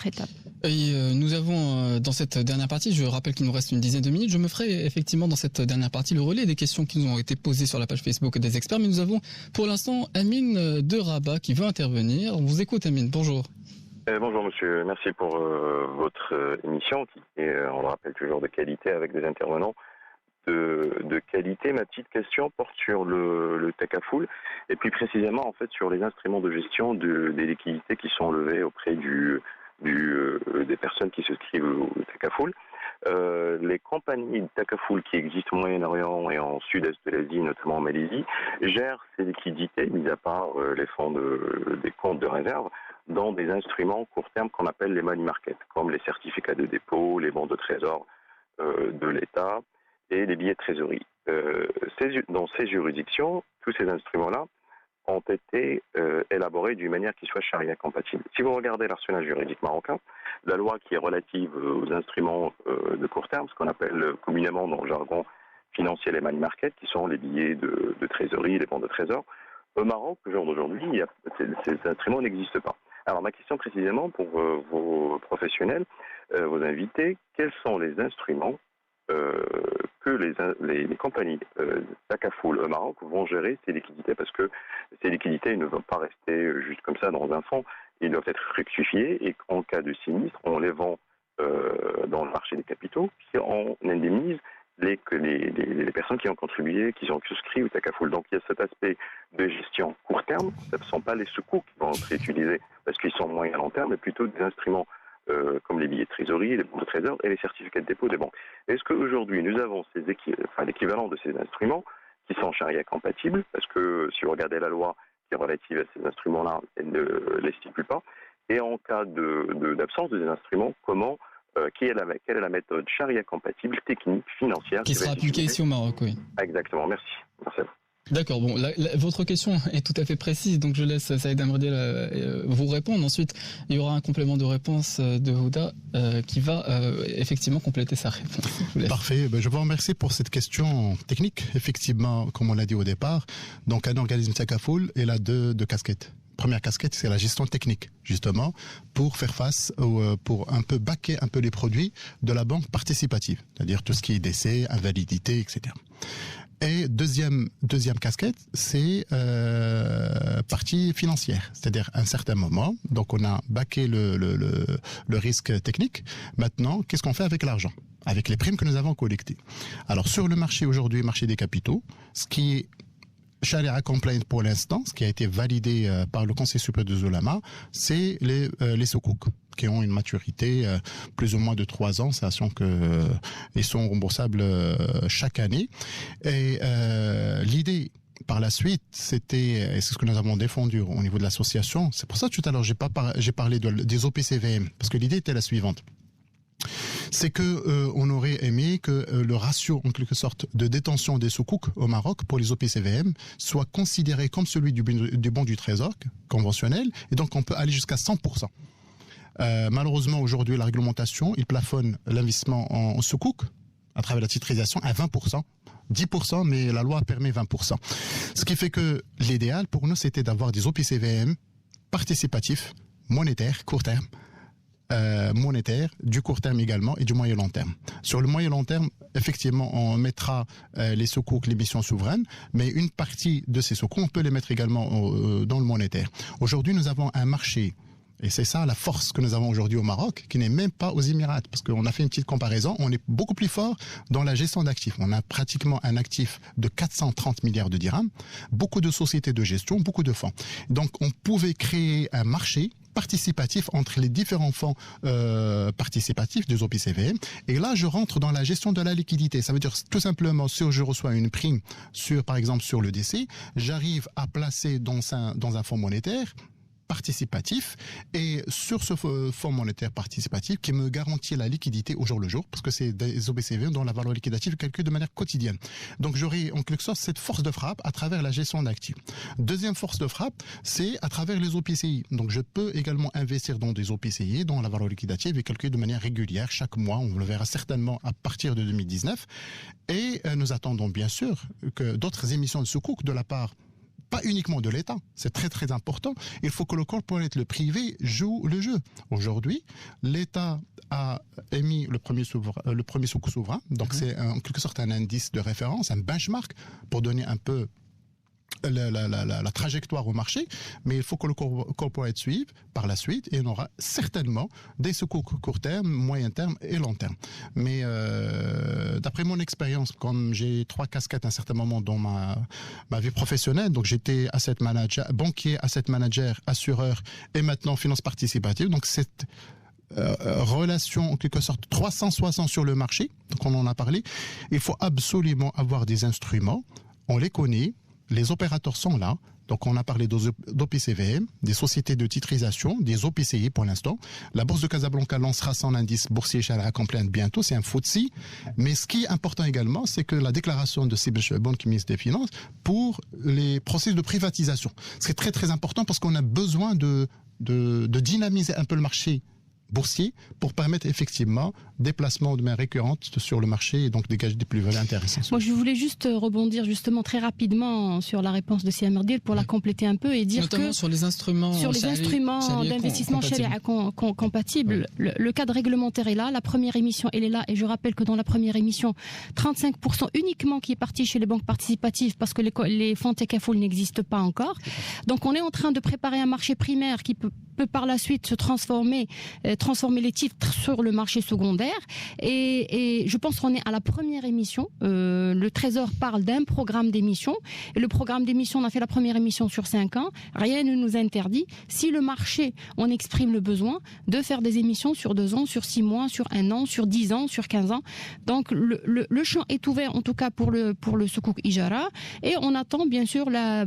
étape. Et nous avons dans cette dernière partie, je rappelle qu'il nous reste une dizaine de minutes, je me ferai effectivement dans cette dernière partie le relais des questions qui nous ont été posées sur la page Facebook des experts, mais nous avons pour l'instant Amine de Rabat qui veut intervenir. On vous écoute Amine, bonjour. Bonjour monsieur, merci pour votre émission qui est, on le rappelle, toujours de qualité avec des intervenants de qualité. Ma petite question porte sur le Takaful et plus précisément en fait sur les instruments de gestion des liquidités qui sont levées auprès des personnes qui souscrivent au Takaful. Les compagnies de Takaful qui existent au Moyen-Orient et en sud-est de l'Asie, notamment en Malaisie, gèrent ces liquidités, mis à part les fonds des comptes de réserve, dans des instruments court terme qu'on appelle les money market, comme les certificats de dépôt, les bons de trésor de l'État et les billets de trésorerie. Dans ces juridictions, tous ces instruments-là ont été élaborés d'une manière qui soit charia compatible. Si vous regardez l'arsenal juridique marocain, la loi qui est relative aux instruments de court terme, ce qu'on appelle communément dans le jargon financier les money market, qui sont les billets de trésorerie, les bons de trésor, au Maroc, au jour d'aujourd'hui, ces instruments n'existent pas. Alors ma question précisément pour vos professionnels, vos invités, quels sont les instruments que les compagnies Takaful au Maroc vont gérer ces liquidités, parce que ces liquidités ne vont pas rester juste comme ça dans un fonds, ils doivent être fructifiés et en cas de sinistre, on les vend dans le marché des capitaux, puis on indemnise les personnes qui ont contribué, qui ont souscrit au Takaful. Donc il y a cet aspect de gestion court terme, ce ne sont pas les soukouk qui vont être utilisés parce qu'ils sont moyen à long terme, mais plutôt des instruments comme les billets de trésorerie, les bons de trésor et les certificats de dépôt des banques. Est-ce qu'aujourd'hui nous avons l'équivalent de ces instruments qui sont charia compatibles, parce que si vous regardez la loi qui est relative à ces instruments-là, elle ne les stipule pas, et en cas d'absence de ces instruments, quelle est la méthode charia compatible, technique, financière qui sera appliquée ici au Maroc, oui. Exactement, merci. Merci à vous. D'accord, bon, votre question est tout à fait précise, donc je laisse Saïd Amrediel vous répondre. Ensuite, il y aura un complément de réponse de Houda qui va effectivement compléter sa réponse. Parfait, je vous remercie pour cette question technique. Effectivement, comme on l'a dit au départ, donc un organisme Takaful, il a deux casquettes. Première casquette, c'est la gestion technique, justement, pour faire face, pour un peu baquer un peu les produits de la banque participative, c'est-à-dire tout ce qui est décès, invalidité, etc. Et deuxième casquette, c'est partie financière, c'est-à-dire à un certain moment, donc on a baqué le risque technique. Maintenant, qu'est-ce qu'on fait avec l'argent, avec les primes que nous avons collectées? Alors sur le marché aujourd'hui, marché des capitaux, ce qui est Sharia compliant pour l'instant, ce qui a été validé par le Conseil supérieur des Oulémas, c'est les soukouk qui ont une maturité plus ou moins de 3 ans, sachant que ils sont remboursables chaque année. Et l'idée par la suite, et c'est ce que nous avons défendu au niveau de l'association, c'est pour ça tout à l'heure j'ai parlé des OPCVM, parce que l'idée était la suivante. C'est que on aurait aimé que le ratio en quelque sorte de détention des soukouk au Maroc pour les OPCVM soit considéré comme celui du bon du trésor conventionnel, et donc on peut aller jusqu'à 100%. Malheureusement aujourd'hui la réglementation il plafonne l'investissement en soukouk à travers la titrisation à 20%. 10%, mais la loi permet 20%. Ce qui fait que l'idéal pour nous c'était d'avoir des OPCVM participatifs, monétaires, court terme, monétaire, du court terme également et du moyen long terme. Sur le moyen long terme, effectivement, on mettra les soukouk, les missions souveraines, mais une partie de ces soukouk, on peut les mettre également dans le monétaire. Aujourd'hui, nous avons un marché, et c'est ça la force que nous avons aujourd'hui au Maroc, qui n'est même pas aux Émirats, parce qu'on a fait une petite comparaison, on est beaucoup plus fort dans la gestion d'actifs. On a pratiquement un actif de 430 milliards de dirhams, beaucoup de sociétés de gestion, beaucoup de fonds. Donc, on pouvait créer un marché participatif entre les différents fonds participatifs des OPCVM. Et là, je rentre dans la gestion de la liquidité. Ça veut dire tout simplement, si je reçois une prime par exemple, sur le décès, j'arrive à placer dans un fonds monétaire participatif, et sur ce fonds monétaire participatif qui me garantit la liquidité au jour le jour, parce que c'est des OPCVM dont la valeur liquidative est calculée de manière quotidienne. Donc j'aurai en quelque sorte cette force de frappe à travers la gestion d'actifs. Deuxième force de frappe, c'est à travers les OPCI. Donc je peux également investir dans des OPCI dont la valeur liquidative est calculée de manière régulière chaque mois. On le verra certainement à partir de 2019. Et nous attendons bien sûr que d'autres émissions de soukouk de la part pas uniquement de l'État, c'est très très important. Il faut que le corporate, le privé, joue le jeu. Aujourd'hui, l'État a émis le premier soukouk souverain, donc c'est en quelque sorte un indice de référence, un benchmark pour donner un peu la trajectoire au marché, mais il faut que le corporate suive par la suite, et on aura certainement des soukouk court terme, moyen terme et long terme. Mais d'après mon expérience, comme j'ai 3 casquettes à un certain moment dans ma vie professionnelle, donc j'étais asset manager, banquier, asset manager, assureur et maintenant finance participative, donc cette relation en quelque sorte 360 sur le marché, donc on en a parlé, il faut absolument avoir des instruments, on les connaît, les opérateurs sont là, donc on a parlé d'OPCVM, des sociétés de titrisation, des OPCI pour l'instant. La bourse de Casablanca lancera son indice boursier Sharia compliant bientôt, c'est un FTSE. Mais ce qui est important également, c'est que la déclaration de Sibel Chebon, qui est ministre des Finances, pour les processus de privatisation. C'est très très important parce qu'on a besoin de dynamiser un peu le marché boursier pour permettre effectivement des placements de manière récurrente sur le marché et donc dégager des plus-values intéressantes. Moi, je voulais juste rebondir justement très rapidement sur la réponse de Siam Erdil pour la compléter un peu et dire notamment que sur les instruments d'investissement Sharia compatibles, le cadre réglementaire est là, la première émission elle est là, et je rappelle que dans la première émission 35% uniquement qui est parti chez les banques participatives parce que les fonds Tekafoul n'existent pas encore. Donc on est en train de préparer un marché primaire qui peut par la suite se transformer les titres sur le marché secondaire, et je pense qu'on est à la première émission. Le Trésor parle d'un programme d'émission, et le programme d'émission, on a fait la première émission sur 5 ans, rien ne nous interdit, si le marché on exprime le besoin, de faire des émissions sur 2 ans, sur 6 mois, sur 1 an, sur 10 ans, sur 15 ans. Donc le champ est ouvert en tout cas pour le soukouk Ijara, et on attend bien sûr la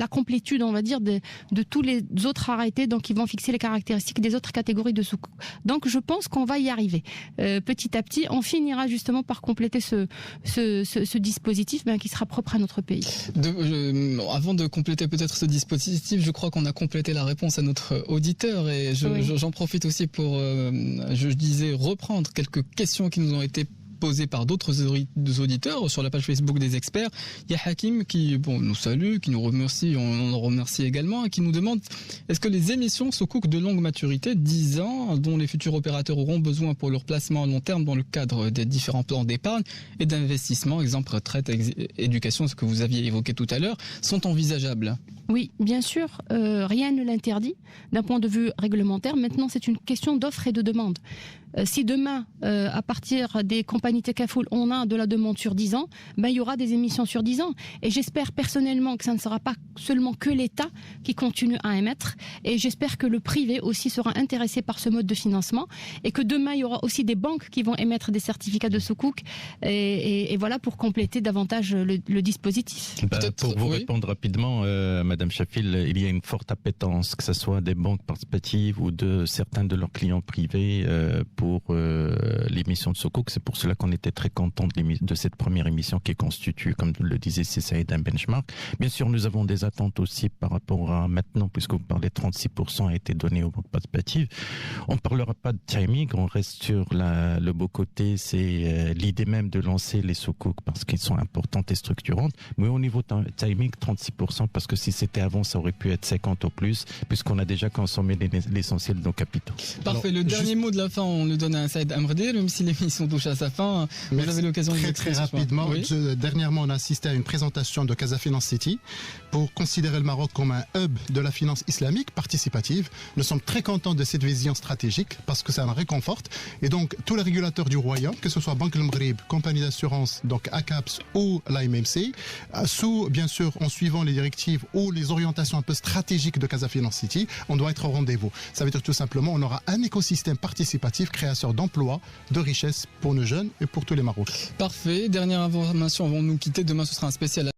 complétude, on va dire, de tous les autres arrêtés, donc ils vont fixer les caractéristiques des autres catégories de soukouk. Donc je pense qu'on va y arriver. Petit à petit, on finira justement par compléter ce dispositif qui sera propre à notre pays. Avant de compléter peut-être ce dispositif, je crois qu'on a complété la réponse à notre auditeur, et j'en profite aussi pour, je disais, reprendre quelques questions qui nous ont été posées par d'autres auditeurs sur la page Facebook des experts. Il y a Hakim qui nous salue, qui nous remercie, on en remercie également, et qui nous demande est-ce que les émissions Sukuk de longue maturité, 10 ans, dont les futurs opérateurs auront besoin pour leur placement à long terme dans le cadre des différents plans d'épargne et d'investissement, exemple retraite, éducation, ce que vous aviez évoqué tout à l'heure, sont envisageables? Oui, bien sûr, rien ne l'interdit d'un point de vue réglementaire. Maintenant, c'est une question d'offre et de demande. Si demain, à partir des compagnies Tekafoul, on a de la demande sur 10 ans, il y aura des émissions sur 10 ans. Et j'espère personnellement que ça ne sera pas seulement que l'État qui continue à émettre. Et j'espère que le privé aussi sera intéressé par ce mode de financement. Et que demain, il y aura aussi des banques qui vont émettre des certificats de Sukuk. Et voilà, pour compléter davantage le dispositif. Pour vous répondre rapidement, Madame Chafil, il y a une forte appétence, que ce soit des banques participatives ou de certains de leurs clients privés, pour l'émission de Sukuk. C'est pour cela qu'on était très content de cette première émission qui constitue, comme le disait Saïd, un benchmark. Bien sûr, nous avons des attentes aussi par rapport à maintenant, puisque vous parlez 36% a été donné aux banques participatives. On ne parlera pas de timing, on reste sur le beau côté, c'est l'idée même de lancer les Sukuk parce qu'ils sont importantes et structurantes. Mais au niveau timing, 36%, parce que si c'était avant, ça aurait pu être 50 ou plus, puisqu'on a déjà consommé l'essentiel de nos capitaux. Parfait. Alors, le dernier mot de la fin, on le donne à Saïd Amrdir, même si l'émission touche à sa fin. Vous avez l'occasion de très rapidement. Oui. Dernièrement, on a assisté à une présentation de Casa Finance City pour considérer le Maroc comme un hub de la finance islamique participative. Nous sommes très contents de cette vision stratégique parce que ça nous réconforte. Et donc, tous les régulateurs du Royaume, que ce soit Banque El Maghrib, compagnie d'assurance, donc ACAPS ou l'AMMC, bien sûr, en suivant les directives ou les orientations un peu stratégiques de Casa Finance City, on doit être au rendez-vous. Ça veut dire tout simplement, on aura un écosystème participatif, créateur d'emplois, de richesses pour nos jeunes et pour tous les Marocains. Parfait. Dernière information avant de nous quitter. Demain, ce sera un spécial